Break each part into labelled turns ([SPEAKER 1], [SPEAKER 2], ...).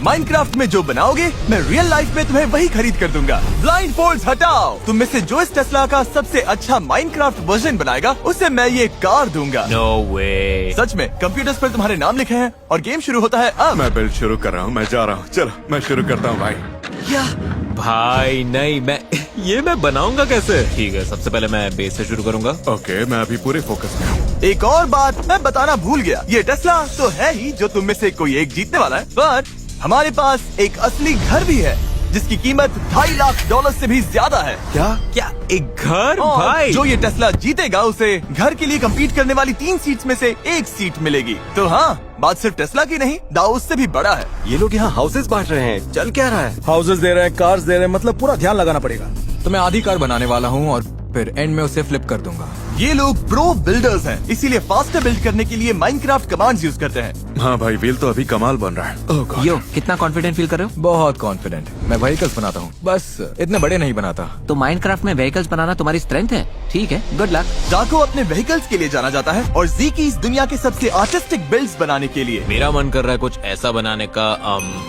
[SPEAKER 1] Minecraft में जो बनाओगे मैं रियल लाइफ में तुम्हें वही खरीद कर दूंगा। ब्लाइंड फोल्ड्स हटाओ। तुम में से जो इस टेस्ला का सबसे अच्छा माइनक्राफ्ट वर्जन बनाएगा उसे मैं ये कार दूंगा।
[SPEAKER 2] नो वे।
[SPEAKER 1] सच में कंप्यूटर्स पर तुम्हारे नाम लिखे हैं और गेम शुरू होता है अब।
[SPEAKER 3] मैं बिल्ड शुरू कर रहा हूँ, मैं जा रहा हूँ। चलो मैं शुरू करता हूँ भाई।
[SPEAKER 2] क्या भाई नहीं, मैं बनाऊंगा कैसे? ठीक है, सबसे पहले मैं बेस से शुरू करूंगा।
[SPEAKER 3] ओके, मैं अभी पूरे फोकस में हूँ।
[SPEAKER 1] एक और बात मैं बताना भूल गया, ये टेस्ला तो है ही जो तुम में से कोई एक जीतने वाला है, पर हमारे पास एक असली घर भी है जिसकी कीमत $2.5 लाख से भी ज्यादा है।
[SPEAKER 2] क्या एक घर?
[SPEAKER 1] और
[SPEAKER 2] भाई
[SPEAKER 1] जो ये टेस्ला जीतेगा उसे घर के लिए कम्पीट करने वाली 3 सीट्स में से 1 सीट मिलेगी। तो हाँ, बात सिर्फ टेस्ला की नहीं, दाऊ उससे भी बड़ा है।
[SPEAKER 4] ये लोग यहाँ हाउसेस बांट रहे हैं, चल क्या रहा है?
[SPEAKER 5] हाउसेस दे रहे हैं, कार्स दे रहे हैं, मतलब पूरा ध्यान लगाना पड़ेगा।
[SPEAKER 6] तो मैं आधी कार बनाने वाला हूँ और फिर एंड में उसे फ्लिप कर दूंगा।
[SPEAKER 1] ये लोग प्रो बिल्डर्स हैं, इसीलिए फास्टर बिल्ड करने के लिए माइनक्राफ्ट कमांड्स यूज करते हैं।
[SPEAKER 3] हाँ भाई, व्हील तो अभी कमाल बन रहा है। ओह गॉड।
[SPEAKER 7] यो, कितना कॉन्फिडेंट फील कर रहे हो?
[SPEAKER 6] बहुत कॉन्फिडेंट। मैं व्हीकल्स बनाता हूँ, बस इतने बड़े नहीं बनाता।
[SPEAKER 7] तो माइनक्राफ्ट में व्हीकल्स बनाना तुम्हारी स्ट्रेंथ है? ठीक है, गुड लक।
[SPEAKER 1] जाको अपने व्हीकल्स के लिए जाना जाता है और ज़ी इस दुनिया के सबसे आर्टिस्टिक बिल्ड्स बनाने के लिए।
[SPEAKER 2] मेरा मन कर रहा है कुछ ऐसा बनाने का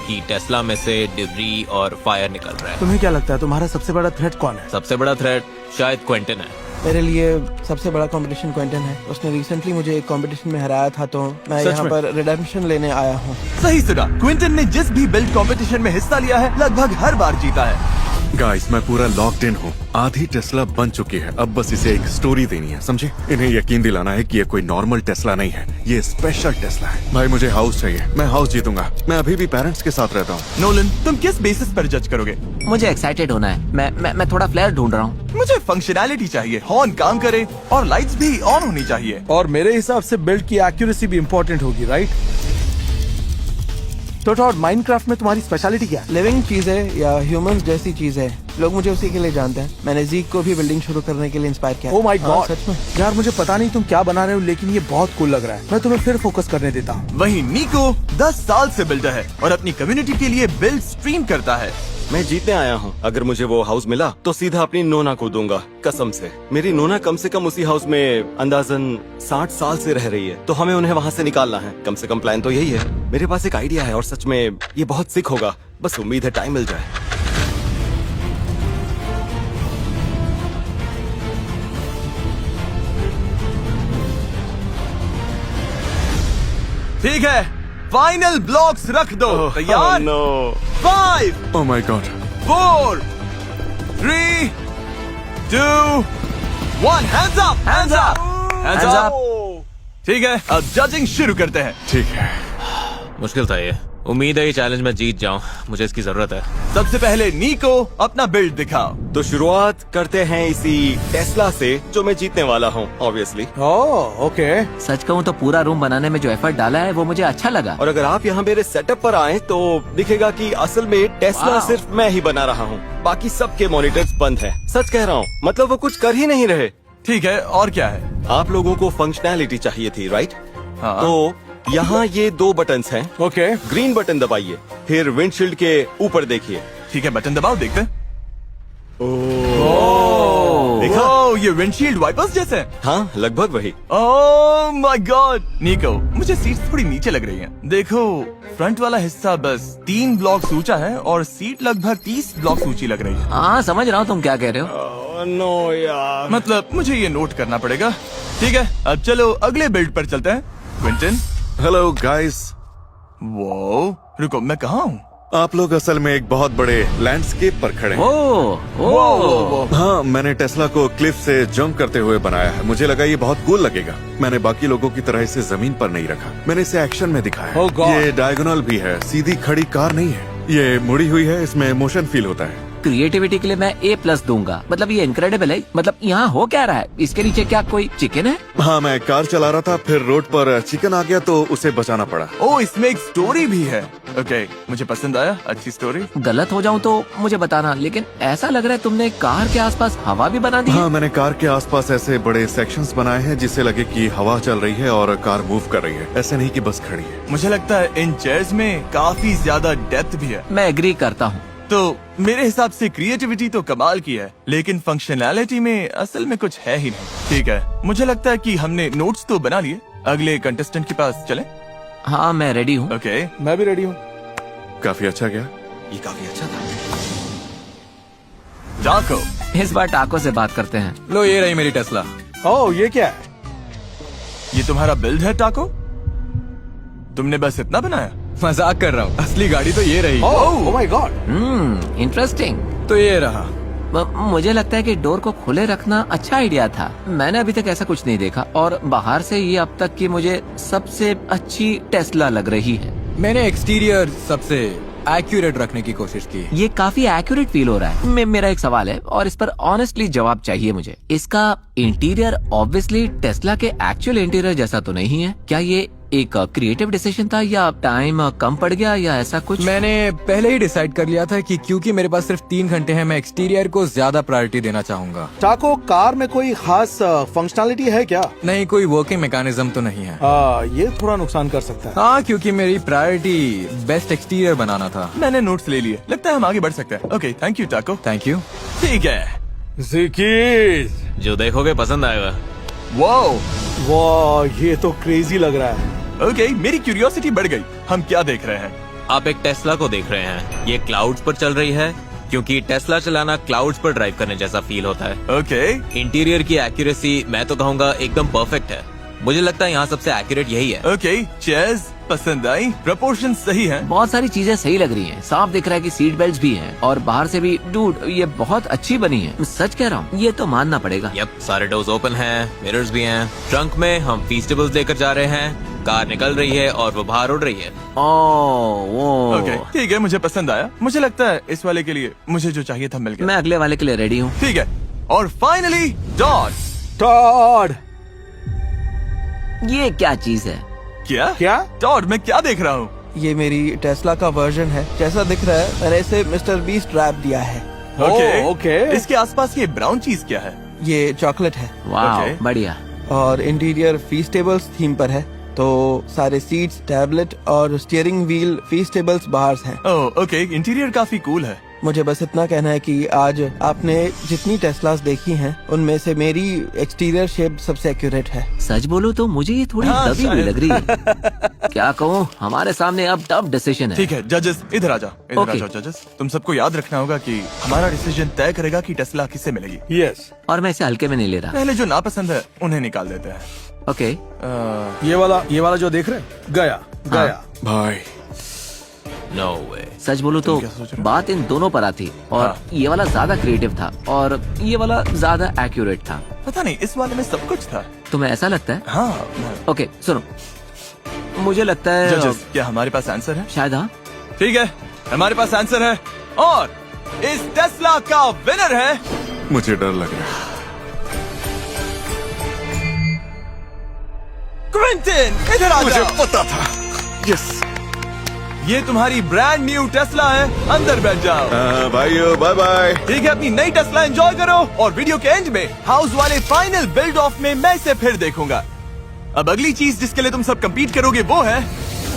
[SPEAKER 2] कि टेस्ला में से डिब्री और फायर निकल रहा है।
[SPEAKER 5] तुम्हें क्या लगता है तुम्हारा सबसे बड़ा थ्रेट कौन है?
[SPEAKER 2] सबसे बड़ा थ्रेट शायद क्विंटन है।
[SPEAKER 5] मेरे लिए सबसे बड़ा कंपटीशन क्विंटन है। उसने रिसेंटली मुझे एक कंपटीशन में हराया था, तो मैं यहाँ पर रिडेम्पशन लेने आया हूँ।
[SPEAKER 1] सही सुना, क्विंटन ने जिस भी बिल्ड कंपटीशन में हिस्सा लिया है लगभग हर बार जीता है।
[SPEAKER 3] गाइस, मैं पूरा लॉक्ड इन हूँ। आधी टेस्ला बन चुकी है, अब बस इसे एक स्टोरी देनी है, समझे? इन्हें यकीन दिलाना है कि ये कोई नॉर्मल टेस्ला नहीं है, ये स्पेशल टेस्ला है। भाई मुझे हाउस चाहिए, मैं हाउस जीतूंगा। मैं अभी भी पेरेंट्स के साथ रहता हूँ।
[SPEAKER 1] नोलन, तुम किस बेसिस पर जज करोगे?
[SPEAKER 7] मुझे एक्साइटेड होना है। मैं थोड़ा फ्लेयर ढूंढ रहा हूँ।
[SPEAKER 1] मुझे फंक्शनैलिटी चाहिए, हॉर्न काम करे और लाइट्स भी ऑन होनी चाहिए।
[SPEAKER 5] और मेरे हिसाब से बिल्ड की एक्यूरेसी भी इम्पोर्टेंट होगी, राइट? तो टॉड, माइनक्राफ्ट में तुम्हारी स्पेशलिटी क्या है? लिविंग चीज है या ह्यूमंस जैसी चीज है? लोग मुझे उसी के लिए जानते हैं। मैंने ज़ीक को भी बिल्डिंग शुरू करने के लिए इंस्पायर किया। ओह माय गॉड, सच में यार, मुझे पता नहीं तुम क्या बना रहे हो, लेकिन ये बहुत कूल लग रहा है। मैं तुम्हें फिर फोकस करने देता हूँ।
[SPEAKER 1] वहीं निको 10 साल से बिल्डर है और अपनी कम्युनिटी के लिए बिल्ड स्ट्रीम करता है।
[SPEAKER 4] मैं जीतने आया हूँ। अगर मुझे वो हाउस मिला तो सीधा अपनी नोना को दूंगा, कसम से। मेरी नोना कम से कम उसी हाउस में अंदाजन 60 साल से रह रही है, तो हमें उन्हें वहाँ से निकालना है। कम से कम प्लान तो यही है। मेरे पास एक आइडिया है और सच में ये बहुत सिक होगा, बस उम्मीद है टाइम मिल जाए।
[SPEAKER 1] ठीक है, फाइनल ब्लॉक्स रख दो। तैयार?
[SPEAKER 4] No.
[SPEAKER 1] 5,
[SPEAKER 3] oh my god.
[SPEAKER 1] 4, 3, 2, 1, hands up, hands up, hands up. ठीक है, अब जजिंग शुरू करते हैं।
[SPEAKER 3] ठीक है।
[SPEAKER 2] मुश्किल था ये। उम्मीद है ये चैलेंज मैं जीत जाऊं, मुझे इसकी जरूरत है।
[SPEAKER 1] सबसे पहले निको अपना बिल्ड दिखाओ।
[SPEAKER 4] तो शुरुआत करते हैं इसी टेस्ला से जो मैं जीतने वाला हूँ, ऑब्वियसली।
[SPEAKER 5] Oh okay.
[SPEAKER 7] सच कहूँ तो पूरा रूम बनाने में जो एफर्ट डाला है वो मुझे अच्छा लगा।
[SPEAKER 4] और अगर आप यहाँ मेरे सेटअप पर आए तो दिखेगा कि असल में टेस्ला
[SPEAKER 7] वाह।
[SPEAKER 4] सिर्फ मैं ही बना रहा हूँ, बाकी सबके मॉनिटर्स बंद हैं। सच कह रहा हूँ, मतलब वो कुछ कर ही नहीं रहे।
[SPEAKER 1] ठीक है, और क्या है?
[SPEAKER 4] आप लोगों को फंक्शनैलिटी चाहिए थी, राइट?
[SPEAKER 1] हाँ।
[SPEAKER 4] तो यहाँ ये 2 बटन्स हैं।
[SPEAKER 5] ओके।
[SPEAKER 4] ग्रीन बटन दबाइए, फिर विंडशील्ड के ऊपर देखिए।
[SPEAKER 1] ठीक है, बटन दबाओ, देखते हैं।
[SPEAKER 4] देखा?
[SPEAKER 1] ओह, ये विंडशील्ड वाइपर्स जैसे हैं।
[SPEAKER 4] हाँ, लगभग वही।
[SPEAKER 1] ओह माय गॉड, निको, मुझे सीट्स थोड़ी नीचे लग रही हैं। देखो, फ्रंट वाला हिस्सा बस 3 ब्लॉक्स ऊंचा है और सीट लगभग 30 ब्लॉक्स ऊंची लग रही है।
[SPEAKER 7] हाँ, समझ रहा हूँ तुम क्या कह रहे हो।
[SPEAKER 4] नो यार।
[SPEAKER 1] मतलब मुझे ये नोट करना पड़ेगा। ठीक है, अब चलो अगले बिल्ड पर चलते हैं। क्विंटन।
[SPEAKER 3] Hello guys.
[SPEAKER 1] वो रुको, मैं कहाँ हूँ?
[SPEAKER 3] आप लोग असल में एक बहुत बड़े लैंडस्केप पर खड़े हैं।
[SPEAKER 7] ओह,
[SPEAKER 3] हाँ, मैंने टेस्ला को क्लिफ से जंप करते हुए बनाया है। मुझे लगा ये बहुत कूल लगेगा। मैंने बाकी लोगों की तरह इसे जमीन पर नहीं रखा, मैंने इसे एक्शन में दिखाया।
[SPEAKER 5] Oh God.
[SPEAKER 3] ये डायगोनल भी है, सीधी खड़ी कार नहीं है, ये मुड़ी हुई है, इसमें मोशन फील होता है।
[SPEAKER 7] क्रिएटिविटी के लिए मैं A+ दूंगा। मतलब ये इनक्रेडिबल है। मतलब यहाँ हो क्या रहा है? इसके नीचे क्या कोई चिकन है?
[SPEAKER 3] हाँ, मैं कार चला रहा था, फिर रोड पर चिकन आ गया तो उसे बचाना पड़ा।
[SPEAKER 1] ओह, इसमें एक स्टोरी भी है। ओके, मुझे पसंद आया, अच्छी स्टोरी।
[SPEAKER 7] गलत हो जाऊँ तो मुझे बताना, लेकिन ऐसा लग रहा है तुमने कार के आसपास हवा भी बना दी है।
[SPEAKER 3] हाँ, मैंने कार के आसपास ऐसे बड़े सेक्शंस बनाए हैं जिससे लगे कि हवा चल रही है और कार मूव कर रही है, ऐसे नहीं कि बस खड़ी है।
[SPEAKER 1] मुझे लगता है इन चेयर्स में काफी ज्यादा डेप्थ भी है।
[SPEAKER 7] मैं एग्री करता हूँ।
[SPEAKER 1] तो मेरे हिसाब से क्रिएटिविटी तो कमाल की है, लेकिन फंक्शनैलिटी में असल में कुछ है ही नहीं। ठीक है, मुझे लगता है कि हमने नोट्स तो बना लिए, अगले कंटेस्टेंट के पास चलें।
[SPEAKER 7] हाँ, मैं रेडी हूँ।
[SPEAKER 1] ओके,
[SPEAKER 5] मैं भी रेडी हूँ।
[SPEAKER 3] काफी अच्छा गया।
[SPEAKER 4] ये काफी अच्छा था।
[SPEAKER 1] टाको,
[SPEAKER 7] इस बार टाको से बात करते हैं।
[SPEAKER 6] लो ये रही मेरी टेस्ला।
[SPEAKER 5] ओह ये क्या है?
[SPEAKER 1] ये तुम्हारा बिल्ड है टाको? तुमने बस इतना बनाया?
[SPEAKER 6] मजाक कर रहा हूँ, असली गाड़ी तो ये रही।
[SPEAKER 5] ओह माय गॉड।
[SPEAKER 7] इंटरेस्टिंग।
[SPEAKER 6] तो ये रहा।
[SPEAKER 7] मुझे लगता है कि डोर को खुले रखना अच्छा आइडिया था। मैंने अभी तक ऐसा कुछ नहीं देखा और बाहर से ये अब तक की मुझे सबसे अच्छी टेस्ला लग रही है।
[SPEAKER 6] मैंने एक्सटीरियर सबसे एक्यूरेट रखने की कोशिश की।
[SPEAKER 7] ये काफी एक्यूरेट फील हो रहा है। मेरा एक सवाल है और इस पर ऑनेस्टली जवाब चाहिए मुझे। इसका इंटीरियर ऑब्वियसली टेस्ला के एक्चुअल इंटीरियर जैसा तो नहीं है। क्या ये एक क्रिएटिव डिसीजन था या टाइम कम पड़ गया या ऐसा कुछ?
[SPEAKER 6] मैंने पहले ही डिसाइड कर लिया था कि क्योंकि मेरे पास सिर्फ 3 घंटे हैं, मैं एक्सटीरियर को ज्यादा प्रायोरिटी देना चाहूंगा।
[SPEAKER 5] टाको, कार में कोई खास फंक्शनैलिटी है क्या?
[SPEAKER 6] नहीं, कोई वर्किंग मैकेनिज्म तो नहीं है।
[SPEAKER 5] ये थोड़ा नुकसान कर सकता है।
[SPEAKER 6] हाँ, क्योंकि मेरी प्रायोरिटी बेस्ट एक्सटीरियर बनाना था।
[SPEAKER 1] मैंने नोट्स ले लिए, लगता है हम आगे बढ़ सकते हैं। ओके, थैंक यू टाको।
[SPEAKER 6] Thank you.
[SPEAKER 1] ठीक है।
[SPEAKER 5] ज़िकीज़,
[SPEAKER 2] जो देखोगे पसंद आएगा।
[SPEAKER 5] वाह ये तो क्रेजी लग रहा है।
[SPEAKER 1] ओके, मेरी क्यूरियोसिटी बढ़ गई। हम क्या देख रहे हैं?
[SPEAKER 2] आप एक टेस्ला को देख रहे हैं। ये क्लाउड्स पर चल रही है क्योंकि टेस्ला चलाना क्लाउड्स पर ड्राइव करने जैसा फील होता है।
[SPEAKER 1] ओके,
[SPEAKER 2] इंटीरियर की एक्यूरेसी मैं तो कहूँगा एकदम परफेक्ट है। मुझे लगता है यहाँ सबसे एक्यूरेट यही है।
[SPEAKER 1] ओके, चेयर्स पसंद आई, प्रपोर्शन सही है।
[SPEAKER 7] बहुत सारी चीजें सही लग रही हैं। साफ दिख रहा है कि सीट बेल्ट भी हैं और बाहर से भी। डूड, ये बहुत अच्छी बनी है। मैं सच कह रहा हूँ, ये तो मानना पड़ेगा।
[SPEAKER 2] यप, सारे डोर्स ओपन हैं, मिरर्स भी हैं। ट्रंक में हम फीस्टेबल्स लेकर जा रहे हैं। कार निकल रही है और वो बाहर उड़ रही है।
[SPEAKER 7] ओह,
[SPEAKER 1] ओके, ठीक है, मुझे पसंद आया। मुझे लगता है इस वाले के लिए मुझे जो चाहिए था मिल गया।
[SPEAKER 7] मैं अगले वाले के लिए रेडी हूँ।
[SPEAKER 1] ठीक है, और फाइनली डॉट।
[SPEAKER 5] टॉड,
[SPEAKER 7] ये क्या चीज है?
[SPEAKER 5] क्या?
[SPEAKER 1] डॉट, मैं क्या देख रहा हूँ?
[SPEAKER 5] ये मेरी टेस्ला का वर्जन है। जैसा दिख रहा है मैंने इसे मिस्टर बीस्ट रैप दिया है।
[SPEAKER 1] ओके, इसके आसपास ये ब्राउन चीज क्या है?
[SPEAKER 5] ये चॉकलेट है
[SPEAKER 7] वाह,
[SPEAKER 1] Okay.
[SPEAKER 7] बढ़िया।
[SPEAKER 5] और इंटीरियर फीस्टेबल्स थीम पर है। तो सारे सीट्स, टैबलेट और स्टीयरिंग व्हील फीस्टेबल्स बाहर हैं।
[SPEAKER 1] ओह, ओके, इंटीरियर काफी कूल है।
[SPEAKER 5] मुझे बस इतना कहना है कि आज आपने जितनी टेस्लास देखी हैं उनमें से मेरी एक्सटीरियर शेप सबसे एक्यूरेट है।
[SPEAKER 7] सच बोलूं तो मुझे ये थोड़ी
[SPEAKER 1] हाँ,
[SPEAKER 7] दबी हुई
[SPEAKER 1] शायद।
[SPEAKER 7] लग रही है। क्या कहूँ, हमारे सामने अब टफ डिसीजन है।
[SPEAKER 1] ठीक है जजेस, इधर आ जाओ, इधर आ
[SPEAKER 7] Okay.
[SPEAKER 1] जाओ जजेस। तुम सबको याद रखना होगा कि हमारा डिसीजन तय करेगा कि टेस्ला किसे मिलेगी।
[SPEAKER 5] यस।
[SPEAKER 7] और मैं इसे हल्के में नहीं ले रहा।
[SPEAKER 1] पहले जो नापसंद है उन्हें निकाल देते हैं।
[SPEAKER 7] ओके,
[SPEAKER 5] ये वाला जो देख रहे हैं गया।
[SPEAKER 3] भाई
[SPEAKER 2] नो वे।
[SPEAKER 7] सच बोलूं तो
[SPEAKER 1] क्या सोच रहे हो?
[SPEAKER 7] बात इन दोनों पर आती और
[SPEAKER 1] हाँ।
[SPEAKER 7] ये वाला ज्यादा क्रिएटिव था और ये वाला ज्यादा एक्यूरेट था।
[SPEAKER 1] पता नहीं, इस वाले में सब कुछ था।
[SPEAKER 7] तुम्हें ऐसा लगता है?
[SPEAKER 1] हाँ
[SPEAKER 7] ओके सुनो, मुझे लगता है
[SPEAKER 1] जजेस, क्या हमारे पास आंसर है?
[SPEAKER 7] शायद हाँ।
[SPEAKER 1] ठीक है, हमारे पास आंसर है और इस टेस्ला का विनर है
[SPEAKER 3] मुझे डर लग रहा है।
[SPEAKER 1] क्विंटन। इधर आ
[SPEAKER 3] मुझे
[SPEAKER 1] जाओ।
[SPEAKER 3] पता था। यस।
[SPEAKER 1] ये तुम्हारी ब्रांड न्यू टेस्ला है, अंदर बैठ जाओ।
[SPEAKER 3] भाइयों बाय बाय।
[SPEAKER 1] ठीक है, अपनी नई टेस्ला एंजॉय करो और वीडियो के एंड में हाउस वाले फाइनल बिल्ड ऑफ में मैं इसे फिर देखूंगा। अब अगली चीज जिसके लिए तुम सब कम्पीट करोगे वो है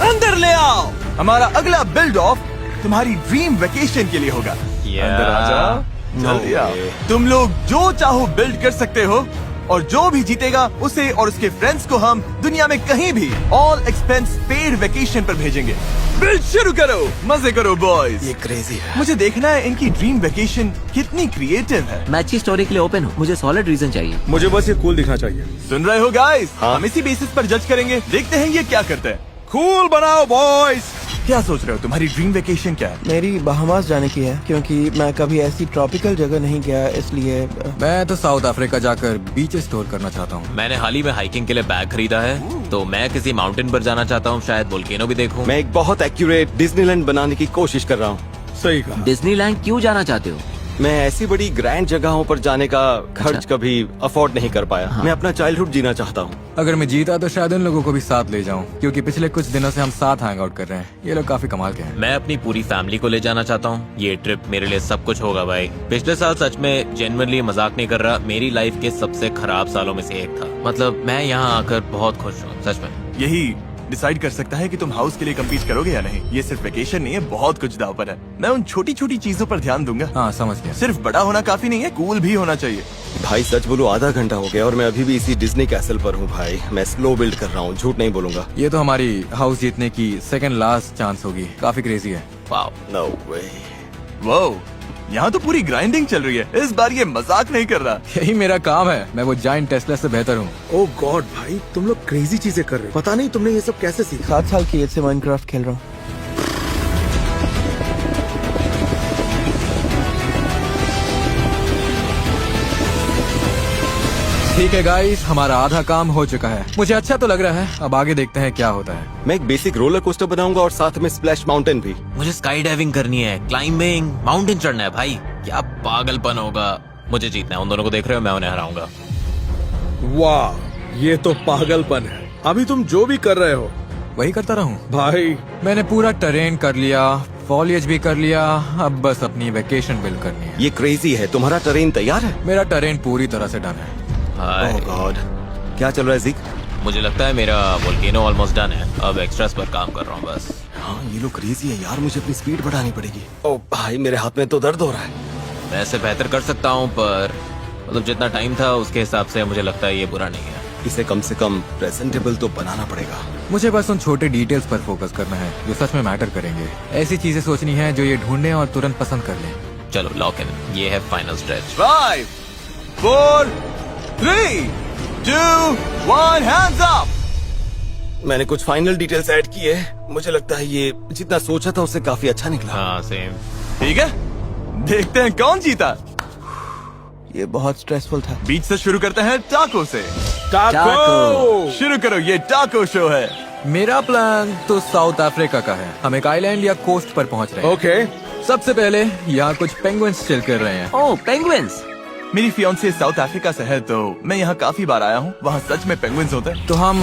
[SPEAKER 1] अंदर ले आओ। हमारा अगला बिल्ड ऑफ तुम्हारी ड्रीम वेकेशन के लिए होगा। अंदर आ जाओ, जल्दी आओ। तुम लोग जो चाहो बिल्ड कर सकते हो और जो भी जीतेगा उसे और उसके फ्रेंड्स को हम दुनिया में कहीं भी ऑल एक्सपेंस पेड वेकेशन पर भेजेंगे। बिल्ड शुरू करो, मजे करो बॉयज।
[SPEAKER 4] ये क्रेजी है।
[SPEAKER 1] मुझे देखना है इनकी ड्रीम वेकेशन कितनी क्रिएटिव है।
[SPEAKER 7] मैं अच्छी स्टोरी के लिए ओपन हूँ। मुझे सॉलिड रीजन चाहिए।
[SPEAKER 5] मुझे बस ये कूल दिखना चाहिए।
[SPEAKER 1] सुन रहे हो गाइस?
[SPEAKER 4] हाँ।
[SPEAKER 1] हम इसी बेसिस पर जज करेंगे, देखते हैं ये क्या करते हैं।
[SPEAKER 5] कूल बनाओ बॉयज।
[SPEAKER 1] क्या सोच रहे हो, तुम्हारी ड्रीम वेकेशन क्या है?
[SPEAKER 5] मेरी बहामास जाने की है क्योंकि मैं कभी ऐसी ट्रॉपिकल जगह नहीं गया, इसलिए
[SPEAKER 6] मैं तो साउथ अफ्रीका जाकर बीचेस टूर करना चाहता हूँ।
[SPEAKER 2] मैंने हाल ही में हाइकिंग के लिए बैग खरीदा है, तो मैं किसी माउंटेन पर जाना चाहता हूँ। शायद वोल्केनो भी देखूं।
[SPEAKER 4] मैं एक बहुत एक्यूरेट डिज्नीलैंड बनाने की कोशिश कर रहा हूँ।
[SPEAKER 5] सही कहा।
[SPEAKER 7] डिज्नीलैंड क्यों जाना चाहते हो?
[SPEAKER 4] मैं ऐसी बड़ी ग्रैंड जगहों पर जाने का खर्च
[SPEAKER 7] अच्छा।
[SPEAKER 4] कभी अफोर्ड नहीं कर पाया। मैं अपना चाइल्डहुड जीना चाहता हूँ।
[SPEAKER 6] अगर मैं जीता तो शायद उन लोगों को भी साथ ले जाऊं, क्योंकि पिछले कुछ दिनों से हम साथ हैंग आउट कर रहे हैं। ये लोग काफी कमाल के हैं।
[SPEAKER 2] मैं अपनी पूरी फैमिली को ले जाना चाहता हूँ। ये ट्रिप मेरे लिए सब कुछ होगा भाई। पिछले साल सच में जेन्युइनली मजाक नहीं कर रहा, मेरी लाइफ के सबसे खराब सालों में से एक था। मतलब मैं यहाँ आकर बहुत खुश हूँ सच में।
[SPEAKER 1] यही डिसाइड कर सकता है कि तुम हाउस के लिए कम्पीट करोगे या नहीं। ये सिर्फ वेकेशन नहीं है, बहुत कुछ दाव पर है। मैं उन छोटी छोटी चीजों पर ध्यान दूंगा।
[SPEAKER 6] हाँ समझ गया।
[SPEAKER 1] सिर्फ बड़ा होना काफी नहीं है, कूल भी होना चाहिए।
[SPEAKER 4] भाई सच बोलो, आधा घंटा हो गया और मैं अभी भी इसी डिज्नी कैसल पर हूँ। भाई मैं स्लो बिल्ड कर रहा हूँ, झूठ नहीं बोलूंगा।
[SPEAKER 6] ये तो हमारी हाउस जीतने की सेकंड लास्ट चांस होगी। काफी क्रेजी है।
[SPEAKER 2] वाओ।
[SPEAKER 4] नो वे।
[SPEAKER 1] वो यहाँ तो पूरी ग्राइंडिंग चल रही है। इस बार ये मजाक नहीं कर रहा।
[SPEAKER 6] यही मेरा काम है, मैं वो जायंट टेस्ला से बेहतर हूँ।
[SPEAKER 5] ओ गॉड भाई, तुम लोग क्रेजी चीजें कर रहे हो। पता नहीं तुमने ये सब कैसे सीखा। 7 साल की एज से माइनक्राफ्ट खेल रहा हूँ।
[SPEAKER 6] ठीक है गाइस, हमारा आधा काम हो चुका है। मुझे अच्छा तो लग रहा है, अब आगे देखते हैं क्या होता है।
[SPEAKER 4] मैं एक बेसिक रोलर कोस्टर बनाऊंगा और साथ में स्प्लैश माउंटेन भी।
[SPEAKER 2] मुझे स्काई डाइविंग करनी है, क्लाइंबिंग, माउंटेन चढ़ना है। भाई क्या पागलपन होगा। मुझे जीतना है। उन दोनों को देख रहे हो, मैं उन्हें हराऊंगा।
[SPEAKER 5] वाह, ये तो पागलपन है। अभी तुम जो भी कर रहे हो
[SPEAKER 6] वही करता रहूं।
[SPEAKER 5] भाई,
[SPEAKER 6] मैंने पूरा टेरेन कर लिया, फॉलिएज भी कर लिया, अब बस अपनी वेकेशन बिल्ड करनी है।
[SPEAKER 4] ये क्रेजी है। तुम्हारा टरेन तैयार है?
[SPEAKER 6] मेरा टेरेन पूरी तरह से डन है।
[SPEAKER 2] हाय।
[SPEAKER 4] ओह गॉड, क्या चल रहा है ज़ीक?
[SPEAKER 2] मुझे लगता है मेरा वोल्केनो ऑलमोस्ट डन है। अब एक्स्ट्रास पर काम कर रहा हूँ बस।
[SPEAKER 4] हाँ, ये लोग क्रेजी है यार। मुझे अपनी स्पीड बढ़ानी पड़ेगी। ओ भाई, मेरे हाथ में तो दर्द हो रहा है।
[SPEAKER 2] मैं इसे बेहतर कर सकता हूँ, पर मतलब जितना टाइम था उसके हिसाब से मुझे लगता है ये बुरा नहीं है।
[SPEAKER 4] इसे कम से कम प्रेजेंटेबल तो बनाना पड़ेगा।
[SPEAKER 6] मुझे बस उन छोटे डिटेल्स पर फोकस करना है जो सच में मैटर करेंगे। ऐसी चीजें सोचनी है जो ये ढूंढने और तुरंत पसंद कर लें।
[SPEAKER 2] चलो लॉक इन। ये है फाइनल स्ट्रेच।
[SPEAKER 1] 5, 4, 3, 2, 1, hands up!
[SPEAKER 4] मैंने कुछ फाइनल डिटेल्स ऐड किए। मुझे लगता है ये जितना सोचा था उससे काफी अच्छा निकला।
[SPEAKER 2] हाँ सेम।
[SPEAKER 1] ठीक है, देखते हैं कौन जीता।
[SPEAKER 5] ये बहुत स्ट्रेसफुल था।
[SPEAKER 1] बीच से शुरू करते हैं टाको से।
[SPEAKER 5] टाको।
[SPEAKER 1] शुरू करो, ये टाको शो है।
[SPEAKER 6] मेरा प्लान तो साउथ अफ्रीका का है। हम एक आइलैंड या कोस्ट पर पहुंच रहे हैं।
[SPEAKER 5] ओके।
[SPEAKER 6] सबसे पहले यहाँ कुछ पेंगुइन्स चिल कर रहे हैं।
[SPEAKER 7] ओह पेंगुइन्स।
[SPEAKER 1] मेरी फियांसे साउथ अफ्रीका से है, तो मैं यहाँ काफी बार आया हूँ। वहाँ सच में पेंगुइन्स होते हैं।
[SPEAKER 6] तो हम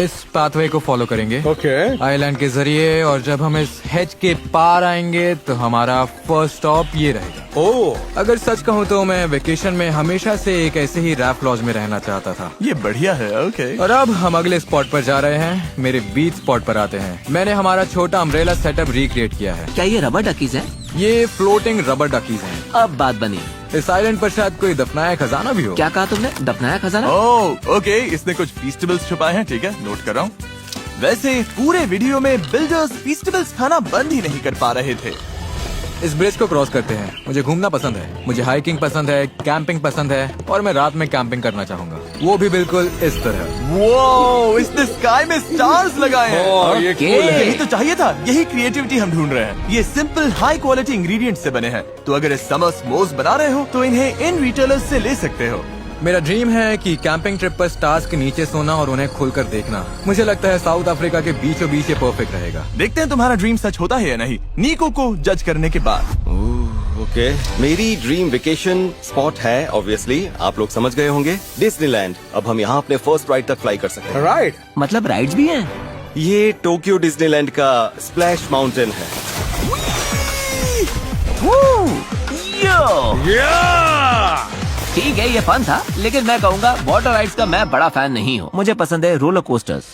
[SPEAKER 6] इस पाथवे को फॉलो करेंगे
[SPEAKER 5] ओके।
[SPEAKER 6] आइलैंड के जरिए, और जब हम इस हेज के पार आएंगे तो हमारा फर्स्ट स्टॉप ये रहेगा।
[SPEAKER 5] ओह,
[SPEAKER 6] अगर सच कहूँ तो मैं वेकेशन में हमेशा से एक ऐसे ही रैफ्ट लॉज में रहना चाहता था।
[SPEAKER 1] ये बढ़िया है। ओके।
[SPEAKER 6] और अब हम अगले स्पॉट पर जा रहे हैं। मेरे बीच स्पॉट पर आते हैं। मैंने हमारा छोटा अम्ब्रेला सेटअप रिक्रिएट किया है।
[SPEAKER 7] क्या ये रबर डकीज है?
[SPEAKER 6] ये फ्लोटिंग रबर डकीज हैं।
[SPEAKER 7] अब बात बनी।
[SPEAKER 6] इस आइलैंड पर शायद कोई दफनाया खजाना भी हो।
[SPEAKER 7] क्या कहा तुमने? दफनाया खजाना?
[SPEAKER 1] ओह ओके, इसने कुछ फीस्टिवल्स छुपाए हैं। ठीक है, नोट कर रहा हूँ। वैसे पूरे वीडियो में बिल्डर्स फीस्टिवल्स खाना बंद ही नहीं कर पा रहे थे।
[SPEAKER 6] इस ब्रिज को क्रॉस करते हैं। मुझे घूमना पसंद है, मुझे हाइकिंग पसंद है, कैंपिंग पसंद है, और मैं रात में कैंपिंग करना चाहूंगा, वो भी बिल्कुल इस तरह।
[SPEAKER 1] वो इसने स्काई में स्टार्स लगाए हैं।
[SPEAKER 5] ओह, ये
[SPEAKER 7] ओके।
[SPEAKER 5] cool है।
[SPEAKER 1] यही तो चाहिए था। यही क्रिएटिविटी हम ढूंढ रहे हैं। ये सिंपल हाई क्वालिटी इंग्रेडिएंट्स से बने हैं। तो अगर इस समर स्मोर्स बना रहे हो तो इन्हें इन रिटेलर्स से ले सकते हो।
[SPEAKER 6] मेरा ड्रीम है कि कैंपिंग ट्रिप पर स्टार्स के नीचे सोना और उन्हें खुलकर देखना। मुझे लगता है साउथ अफ्रीका के बीचों बीच ये परफेक्ट रहेगा।
[SPEAKER 1] देखते हैं तुम्हारा ड्रीम सच होता है या नहीं, नीको को जज करने के बाद।
[SPEAKER 4] ओके, मेरी ड्रीम वेकेशन स्पॉट है ऑब्वियसली, आप लोग समझ गए होंगे, डिज्नीलैंड। अब हम यहाँ अपने फर्स्ट राइड तक फ्लाई कर सकते हैं।
[SPEAKER 5] राइट।
[SPEAKER 7] मतलब राइड्स भी हैं?
[SPEAKER 4] ये टोक्यो डिज्नीलैंड का स्प्लैश माउंटेन है।
[SPEAKER 7] ठीक है, ये फन था, लेकिन मैं कहूँगा वाटर राइड्स का मैं बड़ा फैन नहीं हूँ। मुझे पसंद है रोलर कोस्टर्स।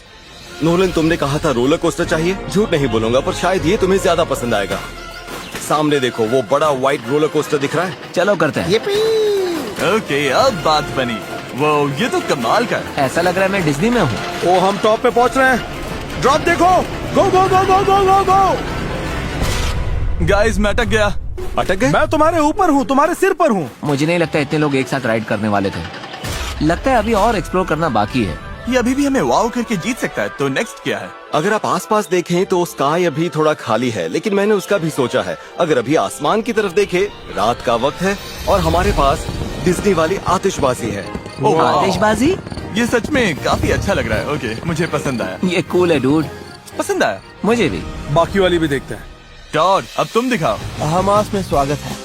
[SPEAKER 4] नोलन, तुमने कहा था रोलर कोस्टर चाहिए। झूठ नहीं बोलूंगा, पर शायद ये तुम्हें ज्यादा पसंद आएगा। सामने देखो, वो बड़ा व्हाइट रोलर कोस्टर दिख रहा है।
[SPEAKER 7] चलो करते हैं।
[SPEAKER 1] ओके, अब बात बनी। वो ये तो कमाल का है।
[SPEAKER 7] ऐसा लग रहा है मैं डिज्नी में हूँ।
[SPEAKER 5] ओ, हम टॉप पे पहुंच रहे हैं। ड्रॉप देखो। गो गो गो गो गो गो गो।
[SPEAKER 1] गाइस, मैं अटक गया।
[SPEAKER 4] अटक गए?
[SPEAKER 5] मैं तुम्हारे ऊपर हूँ, तुम्हारे सिर पर हूँ।
[SPEAKER 7] मुझे नहीं लगता इतने लोग एक साथ राइड करने वाले थे। लगता है अभी और एक्सप्लोर करना बाकी है।
[SPEAKER 1] ये अभी भी हमें वाव करके जीत सकता है। तो नेक्स्ट क्या है?
[SPEAKER 4] अगर आप आसपास देखें तो स्काई अभी थोड़ा खाली है, लेकिन मैंने उसका भी सोचा है। अगर अभी आसमान की तरफ देखें, रात का वक्त है और हमारे पास डिज्नी वाली आतिशबाजी है।
[SPEAKER 1] ओह, वाव।
[SPEAKER 7] आतिशबाजी?
[SPEAKER 1] ये सच में काफी अच्छा लग रहा है। ओके, मुझे पसंद आया।
[SPEAKER 7] ये कूल है डूड।
[SPEAKER 1] पसंद आया।
[SPEAKER 7] मुझे भी।
[SPEAKER 5] बाकी वाली भी देखते हैं।
[SPEAKER 1] टॉड, अब तुम दिखाओ।
[SPEAKER 5] हमास में स्वागत है।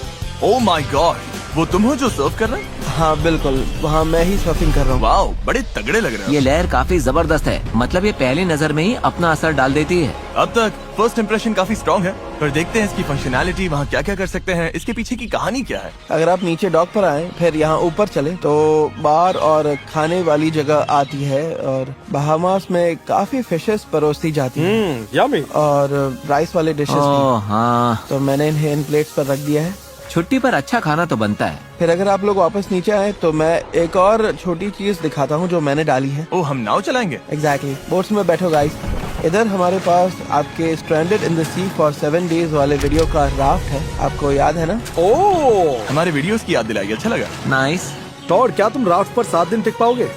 [SPEAKER 1] ओह माय गॉड, वो तुम हो जो सर्व कर रहे हो?
[SPEAKER 5] हाँ बिल्कुल, वहाँ मैं ही सर्फिंग कर रहा हूँ।
[SPEAKER 1] वाओ, बड़े तगड़े लग रहे हो।
[SPEAKER 7] ये लहर काफी जबरदस्त है। मतलब ये पहली नजर में ही अपना असर डाल देती है।
[SPEAKER 1] अब तक फर्स्ट इंप्रेशन काफी स्ट्रॉन्ग है, पर देखते हैं इसकी फंक्शनैलिटी, वहाँ क्या क्या कर सकते हैं, इसके पीछे की कहानी क्या है।
[SPEAKER 5] अगर आप नीचे डॉक पर आए, फिर यहाँ ऊपर चले तो बार और खाने वाली जगह आती है, और बहामास में काफी फिशेस परोसी जाती हैं।
[SPEAKER 3] यम्मी।
[SPEAKER 5] और राइस वाले डिशेस भी।
[SPEAKER 7] ओह हाँ,
[SPEAKER 5] तो मैंने इन्हें इन प्लेट्स पर रख दिया है।
[SPEAKER 7] छुट्टी पर अच्छा खाना तो बनता है।
[SPEAKER 5] फिर अगर आप लोग वापस नीचे आए तो मैं एक और छोटी चीज दिखाता हूँ जो मैंने डाली है।
[SPEAKER 1] ओह, हम नाव चलाएंगे।
[SPEAKER 5] एग्जैक्टली। बोट्स में बैठो गाइस। इधर हमारे पास आपके stranded in the sea for 7 days वाले वीडियो का राफ्ट है, आपको याद है ना?
[SPEAKER 1] ओह, हमारे वीडियोस की याद दिलाई, अच्छा लगा।
[SPEAKER 7] नाइस।
[SPEAKER 8] टॉड, क्या तुम राफ्ट पर 7 दिन टिक पाओगे?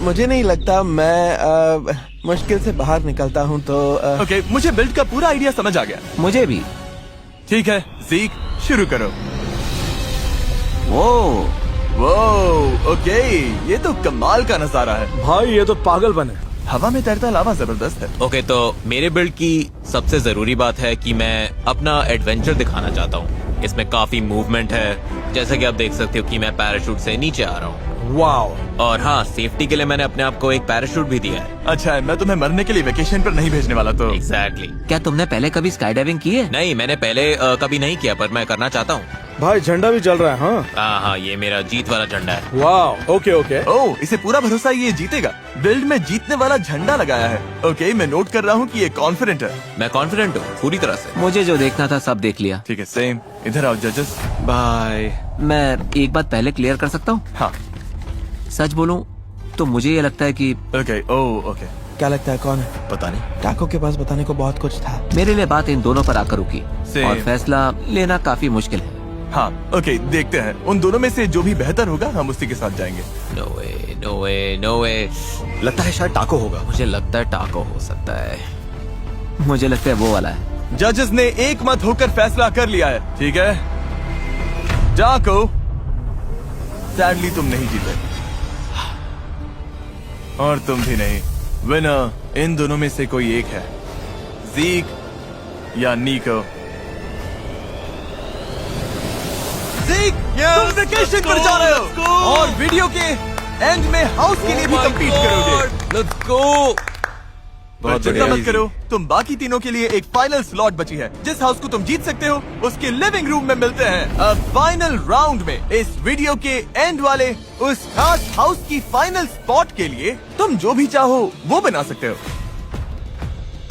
[SPEAKER 5] मुझे नहीं लगता, मैं मुश्किल से बाहर निकलता हूँ तो
[SPEAKER 1] ओके, मुझे बिल्ड का पूरा आइडिया समझ आ गया।
[SPEAKER 7] मुझे भी।
[SPEAKER 1] ठीक है ज़ीक, शुरू करो।
[SPEAKER 7] वो
[SPEAKER 1] ओके, ये तो कमाल का नजारा है।
[SPEAKER 8] भाई ये तो पागलपन है।
[SPEAKER 1] हवा में तैरता लावा जबरदस्त है।
[SPEAKER 2] ओके, तो मेरे बिल्ड की सबसे जरूरी बात है कि मैं अपना एडवेंचर दिखाना चाहता हूँ। इसमें काफी मूवमेंट है, जैसा कि आप देख सकते हो कि मैं पैराशूट से नीचे आ रहा हूँ।
[SPEAKER 8] वाओ।
[SPEAKER 2] और हाँ, सेफ्टी के लिए मैंने अपने आप को एक पैराशूट भी दिया है।
[SPEAKER 1] अच्छा है, मैं तुम्हें मरने के लिए वेकेशन पर नहीं भेजने वाला तो।
[SPEAKER 2] एग्जैक्टली।
[SPEAKER 7] क्या तुमने पहले कभी स्काई डाइविंग की है?
[SPEAKER 2] नहीं, मैंने पहले कभी नहीं किया, पर मैं करना चाहता हूँ।
[SPEAKER 8] भाई झंडा भी चल रहा है। हाँ
[SPEAKER 2] हाँ, ये मेरा जीत वाला झंडा है।
[SPEAKER 8] वाओ। Okay okay.
[SPEAKER 1] ओह, इसे पूरा भरोसा है ये जीतेगा। बिल्ड में जीतने वाला झंडा लगाया है। ओके, मैं नोट कर रहा हूँ कि ये कॉन्फिडेंट है।
[SPEAKER 2] मैं कॉन्फिडेंट हूँ पूरी तरह से।
[SPEAKER 7] मुझे जो देखना था सब देख लिया।
[SPEAKER 1] ठीक है, सेम। इधर आओ जजेस।
[SPEAKER 4] बाय।
[SPEAKER 7] मैं एक बात पहले क्लियर कर सकता हूँ?
[SPEAKER 1] हाँ।
[SPEAKER 7] सच बोलूं तो मुझे ये लगता है कि
[SPEAKER 1] ओके, ओह ओके।
[SPEAKER 5] क्या लगता है कौन है?
[SPEAKER 4] पता नहीं।
[SPEAKER 5] टाको के पास बताने को बहुत कुछ था।
[SPEAKER 7] मेरे लिए बात इन दोनों पर आकर रुकी
[SPEAKER 1] Same.
[SPEAKER 7] और फैसला लेना काफी मुश्किल है।
[SPEAKER 1] हाँ, ओके, देखते हैं। उन दोनों में से जो भी बेहतर होगा हम उसी के साथ जाएंगे।
[SPEAKER 2] नो वे, नो वे, नो वे।
[SPEAKER 4] लगता है शायद टाको होगा।
[SPEAKER 2] मुझे लगता है टाको हो सकता है।
[SPEAKER 7] मुझे लगता है वो वाला है।
[SPEAKER 1] जजेस ने एक मत होकर फैसला कर लिया है। ठीक है टाको, सैडली तुम नहीं जीते और तुम भी नहीं। विनर इन दोनों में से कोई एक है, ज़ीक या निको। ज़ीक, तुम वेकेशन पर जा रहे हो और वीडियो के एंड में हाउस के लिए भी कम्पीट करोगे।
[SPEAKER 2] Let's go.
[SPEAKER 1] पर चिंता मत करो, तुम बाकी तीनों के लिए एक फाइनल स्लॉट बची है। जिस हाउस को तुम जीत सकते हो उसके लिविंग रूम में मिलते हैं। अब फाइनल राउंड में इस वीडियो के एंड वाले उस खास हाउस की फाइनल स्पॉट के लिए तुम जो भी चाहो वो बना सकते हो।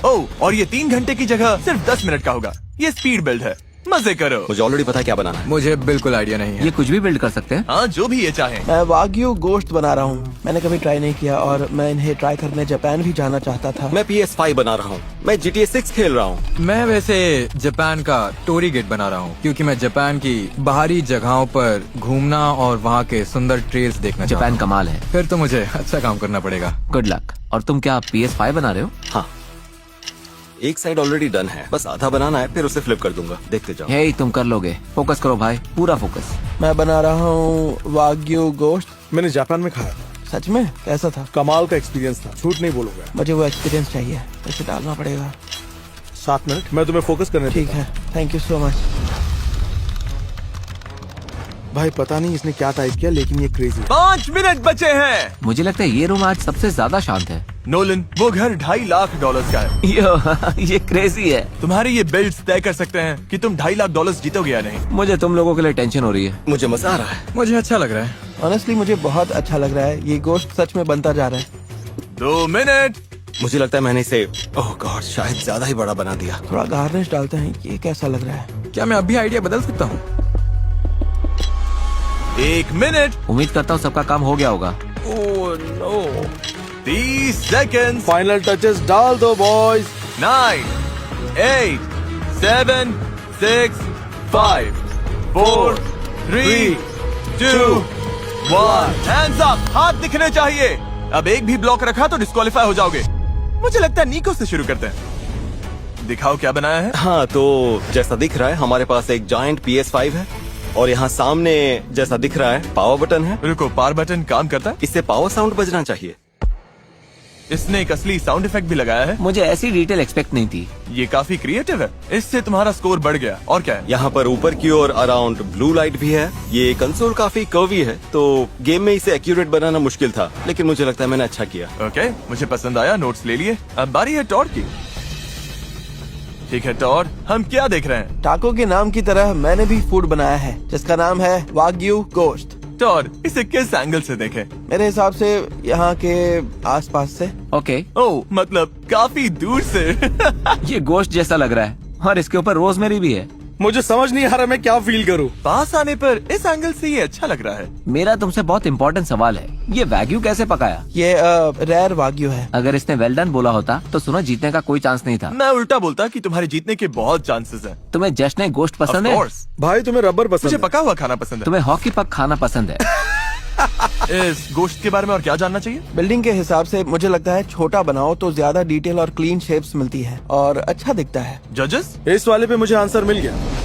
[SPEAKER 1] ओह, और ये 3 घंटे की जगह सिर्फ 10 मिनट का होगा। ये स्पीड बिल्ड है, मजे करो।
[SPEAKER 4] मुझे ऑलरेडी पता है क्या बनाना है।
[SPEAKER 6] मुझे बिल्कुल आइडिया नहीं है।
[SPEAKER 7] ये कुछ भी बिल्ड कर सकते हैं।
[SPEAKER 1] हाँ, जो भी ये चाहे।
[SPEAKER 5] मैं वाग्यू गोश्त बना रहा हूँ। मैंने कभी ट्राई नहीं किया और मैं इन्हें ट्राई करने जापान भी जाना चाहता था।
[SPEAKER 4] मैं PS5 बना रहा हूँ। मैं GTA 6 खेल रहा हूँ।
[SPEAKER 6] मैं वैसे जापान का टोरी गेट बना रहा हूँ क्योंकि मैं जापान की बाहरी जगहों पर घूमना और वहाँ के सुंदर ट्रेल्स देखना चाहता
[SPEAKER 7] जापान
[SPEAKER 6] हूँ।
[SPEAKER 7] कमाल है।
[SPEAKER 6] फिर तो मुझे अच्छा काम करना पड़ेगा।
[SPEAKER 7] Good luck. और तुम क्या PS5 बना रहे हो?
[SPEAKER 4] हाँ, एक साइड ऑलरेडी डन है, बस आधा बनाना है, फिर उसे फ्लिप कर दूंगा। देखते जाओ।
[SPEAKER 7] हे, तुम कर लोगे। फोकस करो भाई, पूरा फोकस।
[SPEAKER 5] मैं बना रहा हूँ वाग्यू गोश्त।
[SPEAKER 8] मैंने जापान में खाया,
[SPEAKER 5] सच में कैसा था?
[SPEAKER 8] कमाल का एक्सपीरियंस था, झूठ नहीं बोलूंगा।
[SPEAKER 5] मुझे वो एक्सपीरियंस चाहिए, इसे डालना पड़ेगा।
[SPEAKER 8] 7 मिनट, मैं तुम्हें फोकस करने
[SPEAKER 5] ठीक
[SPEAKER 8] देता
[SPEAKER 5] है, थैंक यू सो मच।
[SPEAKER 8] हूं। भाई पता नहीं इसने क्या टाइप किया, लेकिन ये क्रेजी है।
[SPEAKER 1] 5 मिनट बचे हैं।
[SPEAKER 7] मुझे लगता है ये रूम आज सबसे ज्यादा शांत है।
[SPEAKER 1] नोलन, वो घर $2.5 लाख का है।
[SPEAKER 7] ये क्रेजी है।
[SPEAKER 1] तुम्हारे ये बिल्ड्स तय कर सकते हैं कि तुम $2.5 लाख जीतोगे या नहीं।
[SPEAKER 7] मुझे तुम लोगों के लिए टेंशन हो रही है।
[SPEAKER 4] मुझे मजा आ रहा है।
[SPEAKER 6] मुझे अच्छा लग रहा है।
[SPEAKER 5] ऑनेस्टली मुझे बहुत अच्छा लग रहा है। ये गोश्त सच में बनता जा रहा है।
[SPEAKER 1] 2 मिनट।
[SPEAKER 4] मुझे लगता है मैंने इसे ओह गॉड शायद ज्यादा ही बड़ा बना दिया।
[SPEAKER 5] थोड़ा गार्निश डालते हैं। ये कैसा लग रहा है?
[SPEAKER 6] क्या मैं अभी आइडिया बदल सकता हूँ?
[SPEAKER 1] 1 मिनट।
[SPEAKER 7] उम्मीद करता हूँ सबका काम हो गया होगा।
[SPEAKER 8] Oh no.
[SPEAKER 1] 30 second.
[SPEAKER 8] Final touches डाल दो बॉयज।
[SPEAKER 1] 9, 8, 7, 6, 5, 4, 3, 2, 1। हैंड्स अप, हाथ दिखने चाहिए। अब एक भी ब्लॉक रखा तो डिस्क्वालीफाई हो जाओगे। मुझे लगता है निको से शुरू करते हैं। दिखाओ क्या बनाया है।
[SPEAKER 4] हाँ, तो जैसा दिख रहा है हमारे पास एक जायंट PS5 है और यहाँ सामने जैसा दिख रहा है पावर बटन है।
[SPEAKER 1] रुको, पावर बटन काम करता है?
[SPEAKER 4] इससे पावर साउंड बजना चाहिए।
[SPEAKER 1] इसने एक असली साउंड इफेक्ट भी लगाया है।
[SPEAKER 7] मुझे ऐसी डिटेल एक्सपेक्ट नहीं थी।
[SPEAKER 1] ये काफी क्रिएटिव है। इससे तुम्हारा स्कोर बढ़ गया। और क्या है?
[SPEAKER 4] यहाँ पर ऊपर की ओर अराउंड ब्लू लाइट भी है। ये कंसोल काफी कर्वी है तो गेम में इसे एक्यूरेट बनाना मुश्किल था, लेकिन मुझे लगता है मैंने अच्छा किया।
[SPEAKER 1] ओके, मुझे पसंद आया। नोट्स ले लिए। अब बारी है टॉड की। ठीक है टॉड, हम क्या देख रहे हैं?
[SPEAKER 5] टाको के नाम की तरह मैंने भी फूड बनाया है जिसका नाम है वाग्यू गोश्त।
[SPEAKER 1] टॉड, इसे किस एंगल से देखें?
[SPEAKER 5] मेरे हिसाब से यहाँ के आसपास से।
[SPEAKER 7] ओके।
[SPEAKER 1] ओह, मतलब काफी दूर से।
[SPEAKER 7] ये गोश्त जैसा लग रहा है और इसके ऊपर रोजमेरी भी है।
[SPEAKER 8] मुझे समझ नहीं आ रहा मैं क्या फील करूँ।
[SPEAKER 1] पास आने पर इस एंगल से ये अच्छा लग रहा है।
[SPEAKER 7] मेरा तुमसे बहुत इम्पोर्टेंट सवाल है। ये वैग्यू कैसे पकाया?
[SPEAKER 5] ये रेयर वाग्यू है।
[SPEAKER 7] अगर इसने वेल डन बोला होता तो सुनो जीतने का कोई चांस नहीं था।
[SPEAKER 1] मैं उल्टा बोलता कि तुम्हारे जीतने के बहुत चांसेस हैं।
[SPEAKER 7] तुम्हें जश्न गोश्त पसंद
[SPEAKER 1] Of
[SPEAKER 7] है?
[SPEAKER 1] course।
[SPEAKER 8] भाई तुम्हें रबर पसंद
[SPEAKER 1] मुझे
[SPEAKER 8] है?
[SPEAKER 1] पका हुआ खाना पसंद
[SPEAKER 7] तुम्हें हॉकी पक खाना पसंद है?
[SPEAKER 1] है। इस गोश्त के बारे में और क्या जानना चाहिए?
[SPEAKER 5] बिल्डिंग के हिसाब से मुझे लगता है छोटा बनाओ तो ज्यादा डिटेल और क्लीन शेप्स मिलती है और अच्छा दिखता है।
[SPEAKER 1] जजेस
[SPEAKER 8] इस वाले पे मुझे आंसर मिल गया।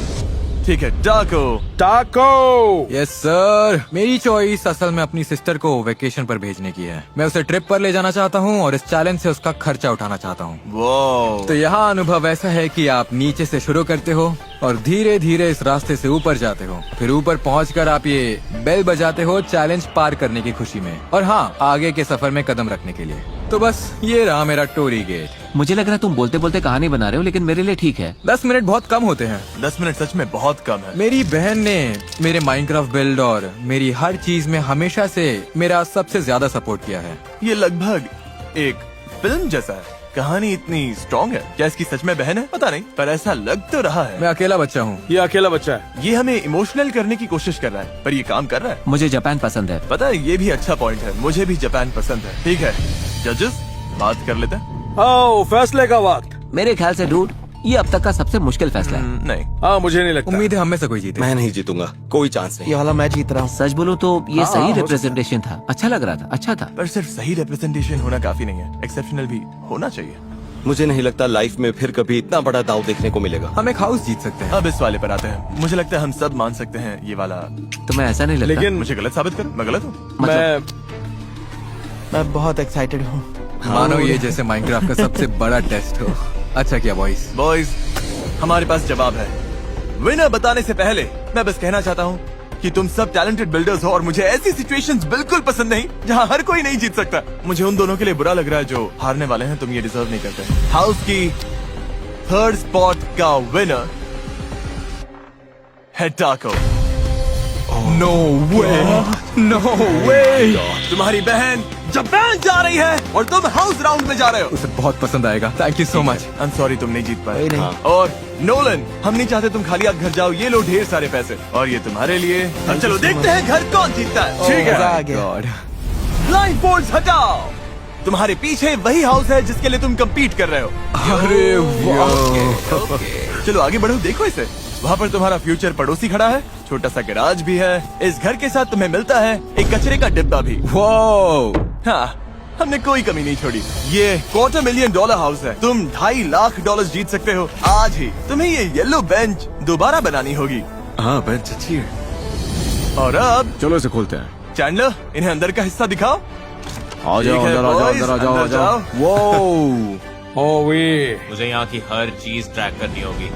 [SPEAKER 1] ठीक है, टाको।
[SPEAKER 8] टाको।
[SPEAKER 6] यस सर, मेरी चॉइस असल में अपनी सिस्टर को वेकेशन पर भेजने की है। मैं उसे ट्रिप पर ले जाना चाहता हूँ और इस चैलेंज से उसका खर्चा उठाना चाहता हूँ।
[SPEAKER 1] वो
[SPEAKER 6] तो यहाँ अनुभव ऐसा है कि आप नीचे से शुरू करते हो और धीरे धीरे इस रास्ते से ऊपर जाते हो, फिर ऊपर पहुंचकर आप ये बेल बजाते हो चैलेंज पार करने की खुशी में, और हाँ, आगे के सफर में कदम रखने के लिए। तो बस ये रहा मेरा टोरी गेट।
[SPEAKER 7] मुझे लग रहा है तुम बोलते बोलते कहानी बना रहे हो, लेकिन मेरे लिए ठीक है।
[SPEAKER 6] 10 मिनट बहुत कम होते हैं।
[SPEAKER 1] 10 मिनट सच में बहुत कम है।
[SPEAKER 6] मेरी बहन ने मेरे माइनक्राफ्ट बिल्ड और मेरी हर चीज में हमेशा से मेरा सबसे ज्यादा सपोर्ट किया है।
[SPEAKER 1] ये लगभग एक फिल्म जैसा है। कहानी इतनी स्ट्रॉन्ग है। क्या इसकी सच में बहन है? पता नहीं, पर ऐसा लग तो रहा है।
[SPEAKER 6] मैं अकेला बच्चा हूँ।
[SPEAKER 8] ये अकेला बच्चा है।
[SPEAKER 1] ये हमें इमोशनल करने की कोशिश कर रहा है, पर ये काम कर रहा है।
[SPEAKER 7] मुझे जापान पसंद है।
[SPEAKER 1] पता है, ये भी अच्छा पॉइंट है। मुझे भी जापान पसंद है। ठीक है जजेस, बात कर लेते हैं।
[SPEAKER 8] आओ फैसले का वक्त।
[SPEAKER 7] मेरे ख्याल से डूड, ये अब तक का सबसे मुश्किल फैसला है।
[SPEAKER 1] नहीं,
[SPEAKER 8] हाँ मुझे नहीं लगता।
[SPEAKER 6] उम्मीद है हम में से कोई जीते।
[SPEAKER 4] मैं नहीं जीतूंगा, कोई चांस नहीं।
[SPEAKER 5] ये वाला मैं जीत रहा हूँ।
[SPEAKER 7] सच बोलो तो ये
[SPEAKER 8] हाँ,
[SPEAKER 7] सही
[SPEAKER 8] हो
[SPEAKER 7] रिप्रेजेंटेशन था। अच्छा लग रहा था, अच्छा था।
[SPEAKER 1] पर सिर्फ सही रिप्रेजेंटेशन होना काफी नहीं है, एक्सेप्शनल भी होना चाहिए।
[SPEAKER 4] मुझे नहीं लगता लाइफ में फिर कभी इतना बड़ा दाव देखने को मिलेगा।
[SPEAKER 6] हम एक हाउस जीत सकते हैं।
[SPEAKER 1] अब इस वाले पर आते हैं। मुझे लगता है हम सब मान सकते हैं ये वाला।
[SPEAKER 7] तुम्हें ऐसा नहीं लगता?
[SPEAKER 8] लेकिन
[SPEAKER 1] मुझे गलत साबित कर, मैं गलत हूँ।
[SPEAKER 5] मैं बहुत एक्साइटेड हूँ।
[SPEAKER 6] मानो ये जैसे माइनक्राफ्ट का सबसे बड़ा टेस्ट हो। अच्छा किया बॉयज।
[SPEAKER 1] बॉयज, हमारे पास जवाब है। विनर बताने से पहले मैं बस कहना चाहता हूँ कि तुम सब टैलेंटेड बिल्डर्स हो और मुझे ऐसी सिचुएशंस बिल्कुल पसंद नहीं जहाँ हर कोई नहीं जीत सकता। मुझे उन दोनों के लिए बुरा लग रहा है जो हारने वाले हैं। तुम ये डिजर्व नहीं करते। हाउस की 3rd स्पॉट का विनर है टाको।
[SPEAKER 6] नो वे, नो वे।
[SPEAKER 1] तुम्हारी बहन जापान जा रही है और तुम हाउस राउंड में जा रहे हो।
[SPEAKER 6] उसे बहुत पसंद आएगा। Thank you so much.
[SPEAKER 1] I am sorry, तुम नहीं जीत पाए।
[SPEAKER 5] कोई नहीं।
[SPEAKER 1] हाँ। और नोलन, हम नहीं चाहते तुम खाली हाथ घर जाओ। ये लो ढेर सारे पैसे और ये तुम्हारे लिए। अब चलो देखते हैं घर कौन जीतता है।
[SPEAKER 5] ठीक है, मजा आ गया।
[SPEAKER 6] गॉड।
[SPEAKER 1] ब्लाइंड फोल्ड्स हटाओ। तुम्हारे पीछे वही हाउस है जिसके लिए तुम compete कर रहे हो।
[SPEAKER 6] अरे वाह।
[SPEAKER 1] चलो आगे बढ़ो, देखो इसे। वहाँ पर तुम्हारा फ्यूचर पड़ोसी खड़ा है, छोटा सा गैराज भी है। इस घर के साथ तुम्हें मिलता है एक कचरे का डिब्बा भी।
[SPEAKER 6] वाओ।
[SPEAKER 1] हाँ, हमने कोई कमी नहीं छोड़ी। ये $250,000 हाउस है। तुम $2.5 लाख जीत सकते हो आज ही। तुम्हें ये येलो बेंच दोबारा बनानी होगी।
[SPEAKER 3] हाँ बेंच अच्छी है।
[SPEAKER 1] और अब
[SPEAKER 3] चलो इसे खोलते हैं।
[SPEAKER 1] चैंडलर, इन्हें अंदर का हिस्सा दिखाओ।
[SPEAKER 6] आ जाओ,
[SPEAKER 1] ठीक है,
[SPEAKER 6] अंदर आ जाओ,
[SPEAKER 1] boys,
[SPEAKER 6] अंदर आ जाओ, आ
[SPEAKER 1] अंदर
[SPEAKER 6] जाओ। वो
[SPEAKER 8] ओ वे।
[SPEAKER 2] मुझे यहाँ की हर चीज ट्रैक करनी होगी।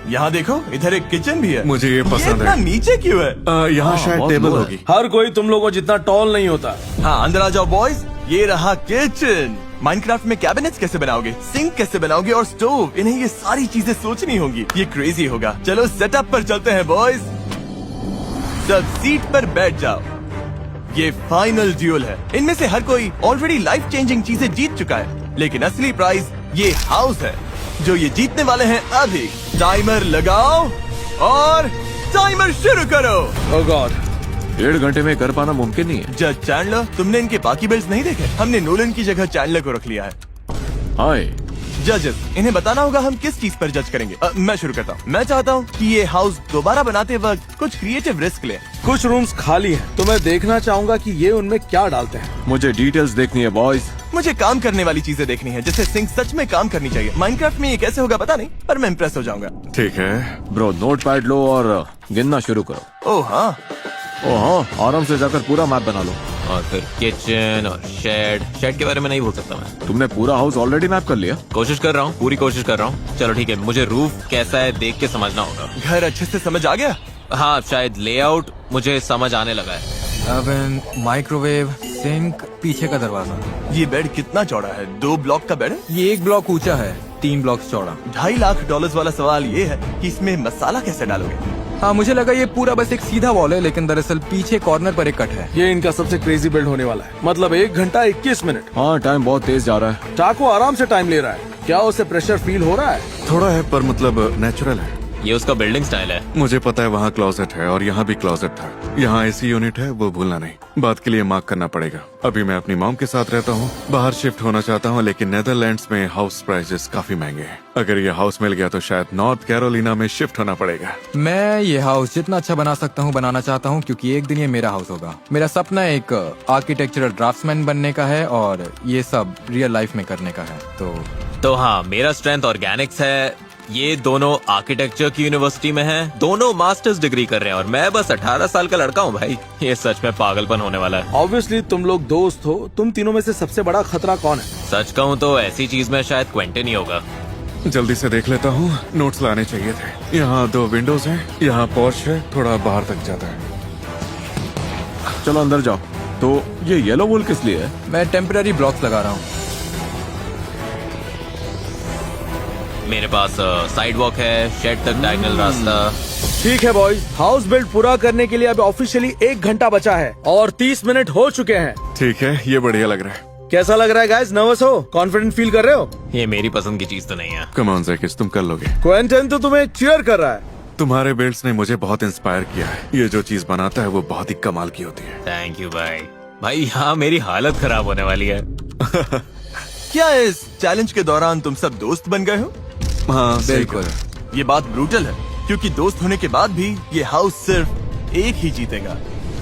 [SPEAKER 1] यहाँ देखो, इधर एक किचन भी है।
[SPEAKER 3] मुझे ये पसंद
[SPEAKER 1] इतना
[SPEAKER 3] है।
[SPEAKER 1] नीचे क्यों है?
[SPEAKER 3] यहाँ शायद
[SPEAKER 6] बहुत
[SPEAKER 3] टेबल
[SPEAKER 6] low है।
[SPEAKER 3] होगी।
[SPEAKER 8] हर कोई तुम लोगों जितना टॉल नहीं होता।
[SPEAKER 1] हाँ, अंदर आ जाओ बॉयज। ये रहा किचन। माइनक्राफ्ट में कैबिनेट्स कैसे बनाओगे, सिंक कैसे बनाओगे और स्टोव, इन्हें ये सारी चीजें सोचनी होंगी। ये क्रेजी होगा। चलो सेटअप पर चलते हैं बॉयज। सब सीट पर बैठ जाओ। ये फाइनल ड्यूल है। इनमें से हर कोई ऑलरेडी लाइफ चेंजिंग चीजें जीत चुका है, लेकिन असली प्राइज ये हाउस है जो ये जीतने वाले हैं अभी। टाइमर लगाओ और टाइमर शुरू करो।
[SPEAKER 8] ओह गॉड।
[SPEAKER 3] 1.5 घंटे में कर पाना मुमकिन नहीं है।
[SPEAKER 1] जज चैंडलर, तुमने इनके बाकी बिल्ड्स नहीं देखे? हमने नोलन की जगह चैंडलर को रख लिया है।
[SPEAKER 3] हाय।
[SPEAKER 1] जजेस, इन्हें बताना होगा हम किस चीज पर जज करेंगे। मैं शुरू करता हूँ। मैं चाहता हूँ कि ये हाउस दोबारा बनाते वक्त कुछ क्रिएटिव रिस्क ले।
[SPEAKER 8] कुछ रूम्स खाली हैं, तो मैं देखना चाहूंगा कि ये उनमें क्या डालते हैं।
[SPEAKER 3] मुझे डिटेल्स देखनी है बॉयज।
[SPEAKER 1] मुझे काम करने वाली चीजें देखनी है, जैसे सिंक सच में काम करनी चाहिए। माइनक्राफ्ट में ये कैसे होगा पता नहीं, पर मैं इम्प्रेस हो जाऊंगा।
[SPEAKER 3] ठीक है ब्रो, नोटपैड लो और गिनना शुरू करो।
[SPEAKER 1] ओह हाँ,
[SPEAKER 3] ओ हाँ, आराम से जाकर पूरा मैप बना लो।
[SPEAKER 2] और फिर किचन और शेड के बारे में नहीं बोल सकता मैं।
[SPEAKER 3] तुमने पूरा हाउस ऑलरेडी मैप कर लिया?
[SPEAKER 2] कोशिश कर रहा हूँ, पूरी कोशिश कर रहा हूँ। चलो ठीक है, मुझे रूफ कैसा है देख के समझना होगा।
[SPEAKER 1] घर अच्छे से समझ आ गया?
[SPEAKER 2] हाँ, शायद लेआउट मुझे समझ आने लगा है।
[SPEAKER 6] ओवन, माइक्रोवेव, सिंक, पीछे का दरवाजा।
[SPEAKER 1] ये बेड कितना चौड़ा है? 2 ब्लॉक का बेड है।
[SPEAKER 6] ये 1 ब्लॉक ऊंचा है, 3 ब्लॉक चौड़ा।
[SPEAKER 1] $2.5 लाख वाला सवाल ये है कि इसमें मसाला कैसे डालोगे?
[SPEAKER 6] हाँ, मुझे लगा ये पूरा बस एक सीधा वॉल है, लेकिन दरअसल पीछे कॉर्नर पर एक कट है।
[SPEAKER 8] ये इनका सबसे क्रेजी बिल्ड होने वाला है। मतलब 1 घंटा 21 मिनट।
[SPEAKER 3] हाँ, टाइम बहुत तेज जा रहा है।
[SPEAKER 8] टाको आराम से टाइम ले रहा है। क्या उसे प्रेशर फील हो रहा है?
[SPEAKER 3] थोड़ा है पर मतलब नेचुरल है।
[SPEAKER 2] ये उसका बिल्डिंग स्टाइल है।
[SPEAKER 3] मुझे पता है वहाँ क्लोजेट है और यहाँ भी क्लोजेट था। यहाँ एसी यूनिट है, वो भूलना नहीं। बात के लिए मार्क करना पड़ेगा। अभी मैं अपनी मॉम के साथ रहता हूँ, बाहर शिफ्ट होना चाहता हूँ, लेकिन नेदरलैंड्स में हाउस प्राइसेस काफी महंगे हैं। अगर ये हाउस मिल गया तो शायद नॉर्थ कैरोलिना में शिफ्ट होना पड़ेगा।
[SPEAKER 6] मैं ये हाउस जितना अच्छा बना सकता हूँ बनाना चाहता हूँ, क्योंकि एक दिन ये मेरा हाउस होगा। मेरा सपना एक आर्किटेक्चरल ड्राफ्ट्समैन बनने का है और ये सब रियल लाइफ में करने का है।
[SPEAKER 2] तो हाँ, मेरा स्ट्रेंथ ऑर्गेनिक्स है। ये दोनों आर्किटेक्चर की यूनिवर्सिटी में हैं, दोनों मास्टर्स डिग्री कर रहे हैं और मैं बस 18 साल का लड़का हूँ भाई। ये सच में पागलपन होने वाला है।
[SPEAKER 8] ऑब्वियसली तुम लोग दोस्त हो, तुम तीनों में से सबसे बड़ा खतरा कौन है?
[SPEAKER 2] सच कहूँ तो ऐसी चीज में शायद क्वेंटिन ही होगा।
[SPEAKER 3] जल्दी से देख लेता हूँ, नोट्स लाने चाहिए थे। यहाँ 2 विंडोज हैं, यहाँ पोर्च है, थोड़ा बाहर तक जाता है।
[SPEAKER 9] चलो अंदर जाओ। तो ये येलो वॉल किस लिए है?
[SPEAKER 6] मैं टेम्पररी ब्लॉक्स लगा रहा हूँ।
[SPEAKER 2] मेरे पास साइड वॉक है, शेड तक डायगोनल रास्ता।
[SPEAKER 8] ठीक है बॉयज, हाउस बिल्ड पूरा करने के लिए अब ऑफिशियली 1 घंटा बचा है और 30 मिनट हो चुके हैं।
[SPEAKER 3] ठीक है, ये बढ़िया लग रहा है।
[SPEAKER 8] कैसा लग रहा है गाइस? नर्वस हो? कॉन्फिडेंट फील कर रहे हो?
[SPEAKER 2] ये मेरी पसंद की चीज तो नहीं है।
[SPEAKER 3] कम ऑन ज़ैकिस, तुम कर लोगे।
[SPEAKER 8] क्वेंटन तो तुम्हें चीयर कर रहा है।
[SPEAKER 3] तुम्हारे बिल्ड्स ने मुझे बहुत इंस्पायर किया है। ये जो चीज बनाता है वो बहुत ही कमाल की होती है।
[SPEAKER 2] थैंक यू भाई। भाई यहाँ मेरी हालत खराब होने वाली है।
[SPEAKER 1] क्या इस चैलेंज के दौरान तुम सब दोस्त बन गए हो?
[SPEAKER 3] हाँ
[SPEAKER 6] बिल्कुल।
[SPEAKER 1] ये बात ब्रूटल है, क्योंकि दोस्त होने के बाद भी ये हाउस सिर्फ एक ही जीतेगा।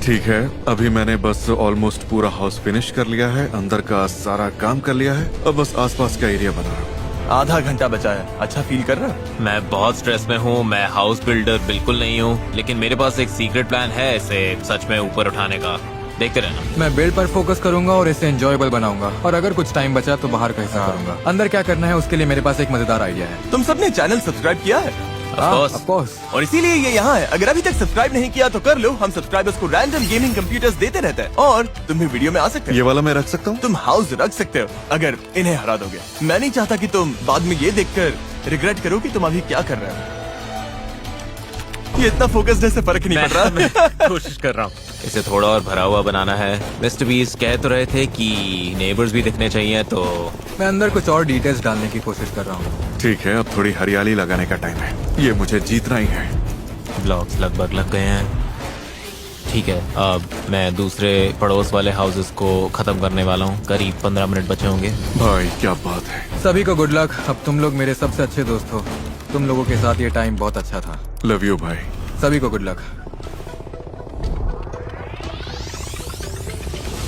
[SPEAKER 3] ठीक है, अभी मैंने बस ऑलमोस्ट पूरा हाउस फिनिश कर लिया है, अंदर का सारा काम कर लिया है, अब बस आसपास का एरिया बना रहा हूँ।
[SPEAKER 1] आधा घंटा बचा है। अच्छा फील कर रहा है?
[SPEAKER 2] मैं बहुत स्ट्रेस में हूँ। मैं हाउस बिल्डर बिल्कुल नहीं हूँ, लेकिन मेरे पास एक सीक्रेट प्लान है इसे सच में ऊपर उठाने का। देखते रहना।
[SPEAKER 6] मैं बिल्ड पर फोकस करूंगा और इसे एंजॉयबल बनाऊंगा, और अगर कुछ टाइम बचा तो बाहर का हिस्सा करूंगा। अंदर क्या करना है उसके लिए मेरे पास एक मजेदार आइडिया है।
[SPEAKER 1] तुम सबने चैनल सब्सक्राइब किया है?
[SPEAKER 2] course.
[SPEAKER 6] Of course.
[SPEAKER 1] और इसीलिए ये यहाँ है। अगर अभी तक सब्सक्राइब नहीं किया तो कर लो। हम सब्सक्राइबर्स को रैंडम गेमिंग कंप्यूटर्स देते रहते हैं और तुम भी वीडियो में आ सकते
[SPEAKER 3] ये
[SPEAKER 1] हो।
[SPEAKER 3] वाला मैं रख सकता हूँ?
[SPEAKER 1] तुम हाउस रख सकते हो अगर इन्हें हरा दोगे। मैं नहीं चाहता कि तुम बाद में ये देखकर रिग्रेट करो कि तुम अभी क्या कर रहे हो। ये इतना फोकस्ड है, से फर्क नहीं पड़ रहा।
[SPEAKER 2] मैं कोशिश कर रहा हूँ। इसे थोड़ा और भरा हुआ बनाना है। मिस्टर बीस कह तो रहे थे कि नेबर्स भी दिखने चाहिए, तो
[SPEAKER 6] मैं अंदर कुछ और डिटेल्स डालने की कोशिश कर रहा हूँ।
[SPEAKER 3] ठीक है, अब थोड़ी हरियाली लगाने का टाइम है। ये मुझे जीतना ही है।
[SPEAKER 2] ब्लॉक्स लगभग लग गए हैं। ठीक है, अब मैं दूसरे पड़ोस वाले हाउसेस को खत्म करने वाला हूँ। करीब 15 मिनट बचे होंगे।
[SPEAKER 3] भाई क्या बात है।
[SPEAKER 6] सभी को गुड लक। अब तुम लोग मेरे सबसे अच्छे दोस्त हो। तुम लोगों के साथ ये टाइम बहुत अच्छा था।
[SPEAKER 3] लव यू भाई।
[SPEAKER 6] सभी को गुड लक।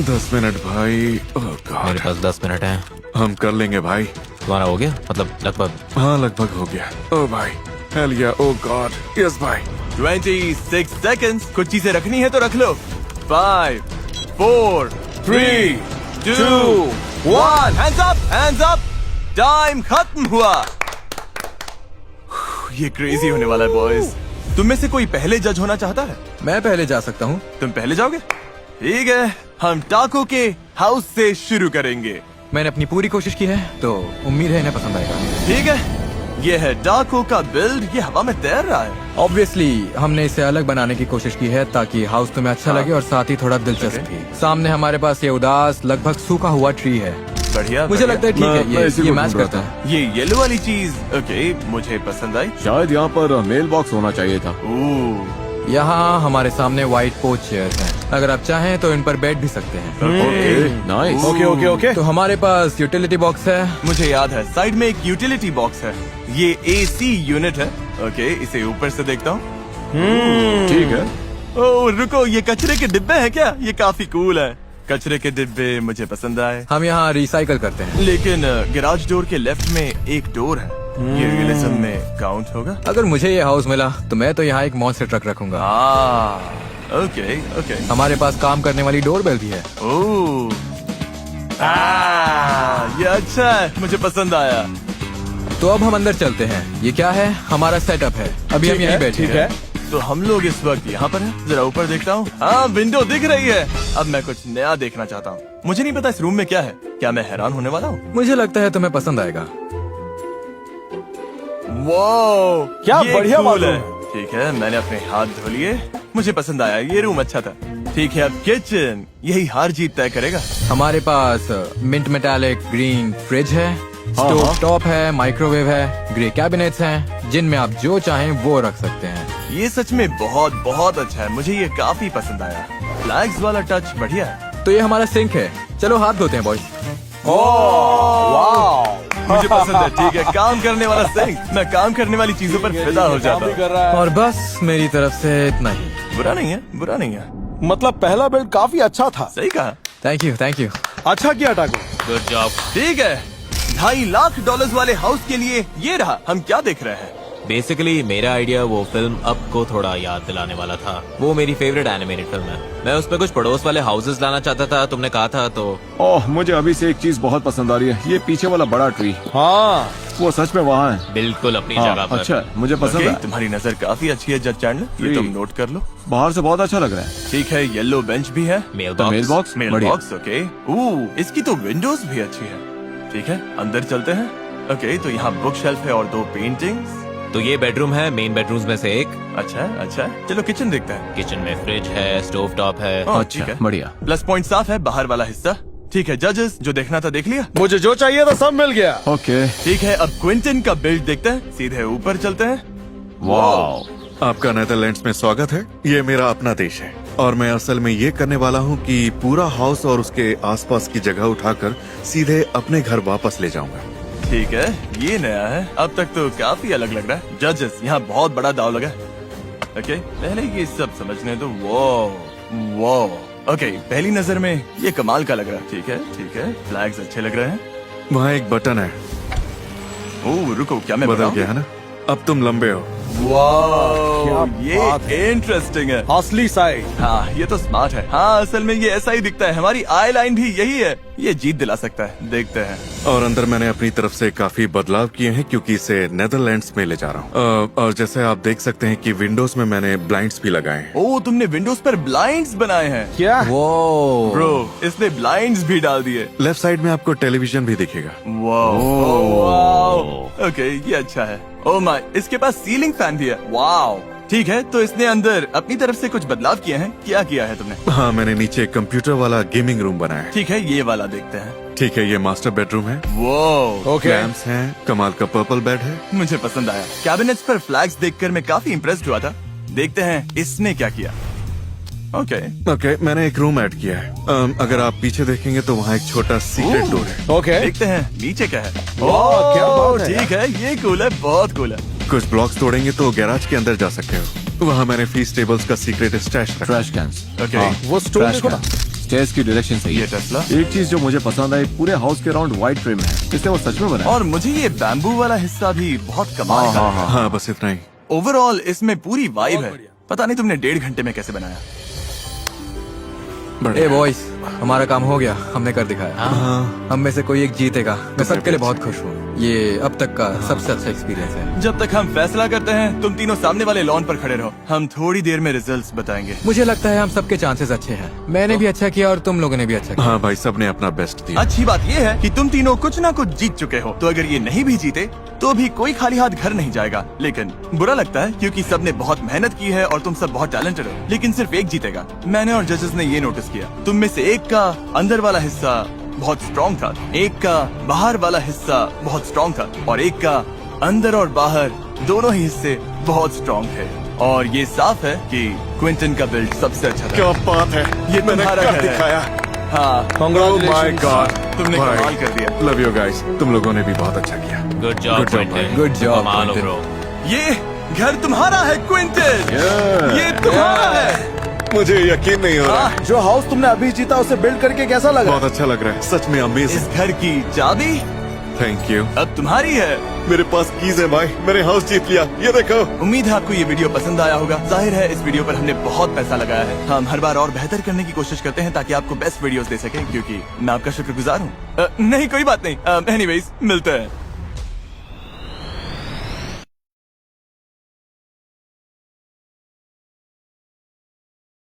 [SPEAKER 3] 10 मिनट भाई। ओह
[SPEAKER 2] मेरे
[SPEAKER 3] गॉड,
[SPEAKER 2] पास 10 मिनट हैं।
[SPEAKER 3] हम कर लेंगे भाई।
[SPEAKER 2] तुम्हारा हो गया? मतलब लगभग।
[SPEAKER 3] हाँ लगभग हो गया। ओ भाई, हेल या, ओ गॉड, यस भाई।
[SPEAKER 1] 26 सेकंड्स। कुछ चीजें रखनी है तो रख लो। 5, 4, 3, 2, 1। Hands up, hands up. Time खत्म हुआ। ये क्रेजी होने वाला है बॉयज। तुम में से कोई पहले जज होना चाहता है?
[SPEAKER 6] मैं पहले जा सकता हूँ।
[SPEAKER 1] तुम पहले जाओगे? ठीक है, हम टाको के हाउस से शुरू करेंगे।
[SPEAKER 6] मैंने अपनी पूरी कोशिश की है, तो उम्मीद है इन्हें पसंद आएगा।
[SPEAKER 1] ठीक है, ये है टाको का बिल्ड। ये हवा में तैर रहा है।
[SPEAKER 6] ऑब्वियसली हमने इसे अलग बनाने की कोशिश की है ताकि हाउस तुम्हें अच्छा लगे और साथ ही थोड़ा दिलचस्प भी। सामने हमारे पास ये उदास लगभग सूखा हुआ ट्री है।
[SPEAKER 1] बढ़िया,
[SPEAKER 6] मुझे लगता है ठीक है,
[SPEAKER 9] मैं इसी
[SPEAKER 6] ये
[SPEAKER 9] को
[SPEAKER 6] मैच
[SPEAKER 9] ढूंढ रहा
[SPEAKER 6] करता है।
[SPEAKER 1] ये येलो वाली चीज ओके, मुझे पसंद आई।
[SPEAKER 9] शायद यहाँ पर मेल बॉक्स होना चाहिए था।
[SPEAKER 1] ओह,
[SPEAKER 6] यहाँ हमारे सामने व्हाइट पोच चेयर्स हैं। अगर आप चाहें तो इन पर बैठ भी सकते हैं।
[SPEAKER 9] Okay, nice.
[SPEAKER 8] Okay okay okay.
[SPEAKER 6] तो हमारे पास यूटिलिटी बॉक्स है।
[SPEAKER 1] मुझे याद है साइड में एक यूटिलिटी बॉक्स है। ये एसी यूनिट है। ओके, इसे ऊपर से देखता हूँ।
[SPEAKER 9] ठीक है।
[SPEAKER 1] ओह रुको, ये कचरे के डिब्बे हैं क्या? ये काफी कूल है। कचरे के डिब्बे मुझे पसंद आए।
[SPEAKER 6] हम यहाँ रिसाइकल करते हैं।
[SPEAKER 1] लेकिन गैराज डोर के लेफ्ट में एक डोर है। ये रियलिज्म में काउंट होगा?
[SPEAKER 6] अगर मुझे ये हाउस मिला तो मैं तो यहाँ एक मॉन्स्टर ट्रक रखूंगा।
[SPEAKER 1] Okay okay.
[SPEAKER 6] हमारे पास काम करने वाली डोरबेल भी है।
[SPEAKER 1] ओह, ये अच्छा है, मुझे पसंद आया।
[SPEAKER 6] तो अब हम अंदर चलते हैं। ये क्या है? हमारा सेटअप है। अभी हम यहीं बैठे
[SPEAKER 8] ठीक
[SPEAKER 6] हैं।
[SPEAKER 8] है।
[SPEAKER 1] तो हम लोग इस वक्त यहाँ पर हैं। जरा ऊपर देखता हूँ। हाँ, विंडो दिख रही है। अब मैं कुछ नया देखना चाहता हूँ। मुझे नहीं पता इस रूम में क्या है। क्या मैं हैरान होने वाला हूँ?
[SPEAKER 6] मुझे लगता है तुम्हें पसंद आएगा।
[SPEAKER 1] वाओ,
[SPEAKER 8] क्या
[SPEAKER 1] ये
[SPEAKER 8] बढ़िया
[SPEAKER 1] cool
[SPEAKER 8] बाथरूम
[SPEAKER 1] है। ठीक है, मैंने अपने हाथ धो लिए। मुझे पसंद आया, ये रूम अच्छा था। ठीक है, अब किचन। यही हार जीत तय करेगा।
[SPEAKER 6] हमारे पास मिंट मेटालिक ग्रीन फ्रिज है, स्टोव टॉप है, माइक्रोवेव है, ग्रे कैबिनेट्स हैं, जिनमें आप जो चाहें वो रख सकते हैं।
[SPEAKER 1] ये सच में बहुत बहुत अच्छा है, मुझे ये काफी पसंद आया। फ्लैग्स वाला टच बढ़िया है।
[SPEAKER 6] तो ये हमारा सिंक है, चलो हाथ धोते हैं बॉयज।
[SPEAKER 1] मुझे पसंद है। ठीक है, काम करने वाला सिंक। मैं काम करने वाली चीजों पर फिदा हो जाता हूँ।
[SPEAKER 6] और बस मेरी तरफ से इतना ही।
[SPEAKER 1] बुरा नहीं है, बुरा नहीं है।
[SPEAKER 8] मतलब पहला बिल्ड काफी अच्छा था।
[SPEAKER 1] सही कहा।
[SPEAKER 6] Thank you, thank you.
[SPEAKER 8] अच्छा किया टाको।
[SPEAKER 2] Good job.
[SPEAKER 1] ठीक है, $2.5 लाख वाले हाउस के लिए ये रहा। हम क्या देख रहे हैं?
[SPEAKER 2] बेसिकली मेरा आइडिया वो फिल्म अप को थोड़ा याद दिलाने वाला था। वो मेरी फेवरेट एनिमेटेड फिल्म है। मैं उसमें कुछ पड़ोस वाले हाउसेस लाना चाहता था, तुमने कहा था तो।
[SPEAKER 9] ओह, मुझे अभी से एक चीज बहुत पसंद आ रही है, ये पीछे वाला बड़ा ट्री।
[SPEAKER 8] हाँ,
[SPEAKER 9] वो सच में वहाँ है।
[SPEAKER 2] बिल्कुल अपनी
[SPEAKER 9] हाँ,
[SPEAKER 2] जगह पर।
[SPEAKER 9] अच्छा है, मुझे पसंद
[SPEAKER 1] ओके,
[SPEAKER 9] है।
[SPEAKER 1] तुम्हारी नजर काफी अच्छी है जज चैंडलर, ये
[SPEAKER 9] जी।
[SPEAKER 1] तुम नोट कर लो।
[SPEAKER 9] बाहर से बहुत अच्छा लग रहा है।
[SPEAKER 1] ठीक है, येलो बेंच भी है।
[SPEAKER 2] मेल
[SPEAKER 9] तो मेल बॉक्स
[SPEAKER 1] मेल
[SPEAKER 9] बढ़िया।
[SPEAKER 1] Box, okay. इसकी तो विंडोज भी अच्छी है। ठीक है, अंदर चलते हैं। ओके, तो यहाँ बुक शेल्फ है और 2 पेंटिंग्स।
[SPEAKER 2] तो ये बेडरूम है, मेन बेडरूम्स में से एक।
[SPEAKER 1] अच्छा अच्छा, चलो किचन देखते हैं।
[SPEAKER 2] किचन में फ्रिज है, स्टोव टॉप है।
[SPEAKER 1] ओह,
[SPEAKER 9] अच्छा,
[SPEAKER 1] ठीक है।
[SPEAKER 9] बढ़िया।
[SPEAKER 1] प्लस पॉइंट साफ है, बाहर वाला हिस्सा। ठीक है जजेस, जो देखना था देख लिया।
[SPEAKER 8] मुझे जो चाहिए था सब मिल गया।
[SPEAKER 9] ओके।
[SPEAKER 1] ठीक है, अब क्विंटन का बिल्ड देखते हैं। सीधे ऊपर चलते हैं।
[SPEAKER 9] वाह।
[SPEAKER 3] आपका नेदरलैंड्स में स्वागत है। ये मेरा अपना देश है और मैं असल में ये करने वाला हूँ कि पूरा हाउस और उसके आसपास की जगह उठाकर सीधे अपने घर वापस ले जाऊंगा।
[SPEAKER 1] ठीक है, ये नया है। अब तक तो काफी अलग लग रहा है। जजेस, यहाँ बहुत बड़ा दाव लगा है। ओके, पहले ये सब समझने दो। वो ओके, पहली नजर में ये कमाल का लग रहा है। ठीक है ठीक है, फ्लैग्स अच्छे लग रहे हैं।
[SPEAKER 3] वहाँ एक बटन है,
[SPEAKER 1] ओह रुको, क्या मैं
[SPEAKER 3] बदल
[SPEAKER 1] बताऊं?
[SPEAKER 3] गया है ना? अब तुम लंबे हो।
[SPEAKER 1] वाह,
[SPEAKER 8] बात
[SPEAKER 1] ये इंटरेस्टिंग है।
[SPEAKER 8] असली साइड।
[SPEAKER 1] हाँ, ये तो स्मार्ट है। हाँ, असल में ये ऐसा ही दिखता है। हमारी आई लाइन भी यही है। ये जीत दिला सकता है, देखते हैं।
[SPEAKER 3] और अंदर मैंने अपनी तरफ से काफी बदलाव किए हैं क्योंकि इसे नेदरलैंड्स में ले जा रहा हूँ। और जैसे आप देख सकते हैं कि विंडोज में मैंने ब्लाइंड्स भी लगाए हैं।
[SPEAKER 1] ओह, तुमने विंडोज पर ब्लाइंड्स बनाए हैं।
[SPEAKER 8] क्या?
[SPEAKER 6] वो
[SPEAKER 1] ब्रो, इसने ब्लाइंड्स भी डाल दिए।
[SPEAKER 3] लेफ्ट साइड में आपको टेलीविजन भी दिखेगा।
[SPEAKER 1] वाह, ओके, ये अच्छा है। ओह माय, इसके पास सीलिंग फैन भी है। वाह, ठीक है, तो इसने अंदर अपनी तरफ से कुछ बदलाव किए हैं। क्या किया है तुमने?
[SPEAKER 3] हाँ, मैंने नीचे कंप्यूटर वाला गेमिंग रूम बनाया है।
[SPEAKER 1] ठीक है, ये वाला देखते हैं।
[SPEAKER 3] ठीक है, ये मास्टर बेडरूम है।
[SPEAKER 1] वो
[SPEAKER 8] ओके।
[SPEAKER 3] लैम्प्स हैं, कमाल का पर्पल बेड है।
[SPEAKER 1] मुझे पसंद आया। कैबिनेट्स पर फ्लैग्स देखकर मैं काफी इम्प्रेस्ड हुआ था। देखते हैं इसने क्या किया। ओके,
[SPEAKER 3] ओके, मैंने एक रूम ऐड किया है। अगर आप पीछे देखेंगे तो वहाँ एक छोटा सीक्रेट डोर है।
[SPEAKER 8] ओके।
[SPEAKER 1] देखते हैं नीचे क्या है।
[SPEAKER 8] वाह, क्या बात है।
[SPEAKER 1] ठीक है, ये कूल है, बहुत कूल है।
[SPEAKER 3] कुछ ब्लॉक्स तोड़ेंगे तो गैराज के अंदर जा सकते हो। वहाँ मैंने फीस टेबल्स का सीक्रेट स्टैश रखा।
[SPEAKER 9] Trash cans.
[SPEAKER 1] ओके,
[SPEAKER 8] वो स्टोर देखो ना।
[SPEAKER 9] स्टेयर्स की डायरेक्शन सही
[SPEAKER 1] ये
[SPEAKER 9] है।
[SPEAKER 1] टेस्ला।
[SPEAKER 9] एक चीज जो मुझे पसंद आई, पूरे हाउस के अराउंड व्हाइट ट्रिम है, इसलिए वो सच में बना है।
[SPEAKER 1] और मुझे ये बैम्बू वाला हिस्सा भी बहुत कमाल का लगा।
[SPEAKER 3] हाँ, बस इतना ही।
[SPEAKER 1] ओवरऑल इसमें पूरी वाइब है। पता नहीं तुमने 1.5 घंटे में कैसे बनाया।
[SPEAKER 6] ए बॉयज, हमारा काम हो गया, हमने कर दिखाया। हम में से कोई एक जीतेगा। मैं सबके लिए बहुत खुश हूँ। ये अब तक का सबसे अच्छा एक्सपीरियंस है।
[SPEAKER 1] जब तक हम फैसला करते हैं, तुम तीनों सामने वाले लॉन पर खड़े रहो। हम थोड़ी देर में रिजल्ट्स बताएंगे।
[SPEAKER 6] मुझे लगता है हम सबके चांसेस अच्छे हैं। मैंने भी अच्छा किया और तुम लोगों ने भी अच्छा किया।
[SPEAKER 3] हाँ भाई, सबने अपना बेस्ट दिया।
[SPEAKER 1] अच्छी बात ये है कि तुम तीनों कुछ ना कुछ जीत चुके हो। तो अगर ये नहीं भी जीते तो भी कोई खाली हाथ घर नहीं जाएगा। लेकिन बुरा लगता है क्योंकि सबने बहुत मेहनत की है और तुम सब बहुत टैलेंटेड हो। लेकिन सिर्फ एक जीतेगा। मैंने और जजेस ने ये नोटिस किया। तुम में से एक का अंदर वाला हिस्सा बहुत स्ट्रॉन्ग था, एक का बाहर वाला हिस्सा बहुत स्ट्रॉन्ग था और एक का अंदर और बाहर दोनों ही हिस्से बहुत स्ट्रॉन्ग थे। और ये साफ है कि क्विंटन का बिल्ड सबसे अच्छा था।
[SPEAKER 3] क्या बात है,
[SPEAKER 1] ये
[SPEAKER 3] मैंने
[SPEAKER 1] तुम्हारा
[SPEAKER 3] कर
[SPEAKER 1] घर है।
[SPEAKER 3] दिखाया।
[SPEAKER 1] हाँ,
[SPEAKER 3] Oh my God,
[SPEAKER 1] तुमने
[SPEAKER 3] भाई,
[SPEAKER 1] कमाल कर दिया।
[SPEAKER 3] लव यू गाइस, तुम लोगों ने भी बहुत अच्छा किया।
[SPEAKER 2] Good job
[SPEAKER 3] Good job,
[SPEAKER 2] Quinton.
[SPEAKER 3] भाई।
[SPEAKER 6] Good job,
[SPEAKER 2] कमाल हो
[SPEAKER 6] क्विंटन।
[SPEAKER 2] ब्रो।
[SPEAKER 1] ये घर तुम्हारा है क्विंटन। ये तुम्हारा है।
[SPEAKER 3] मुझे यकीन नहीं हो रहा।
[SPEAKER 8] जो हाउस तुमने अभी जीता उसे बिल्ड करके कैसा लगा?
[SPEAKER 3] बहुत अच्छा लग रहा है, सच में
[SPEAKER 1] इस
[SPEAKER 3] अमेजिंग।
[SPEAKER 1] घर की चाबी
[SPEAKER 3] थैंक यू।
[SPEAKER 1] अब तुम्हारी है।
[SPEAKER 3] मेरे पास कीज है भाई, मैंने हाउस जीत लिया, ये देखो।
[SPEAKER 1] उम्मीद है आपको ये वीडियो पसंद आया होगा। जाहिर है इस वीडियो पर हमने बहुत पैसा लगाया है। हम हर बार और बेहतर करने की कोशिश करते हैं ताकि आपको बेस्ट वीडियोस दे सकें, क्योंकि मैं आपका शुक्रगुजार हूँ। नहीं, कोई बात नहीं। एनीवेज, मिलते हैं।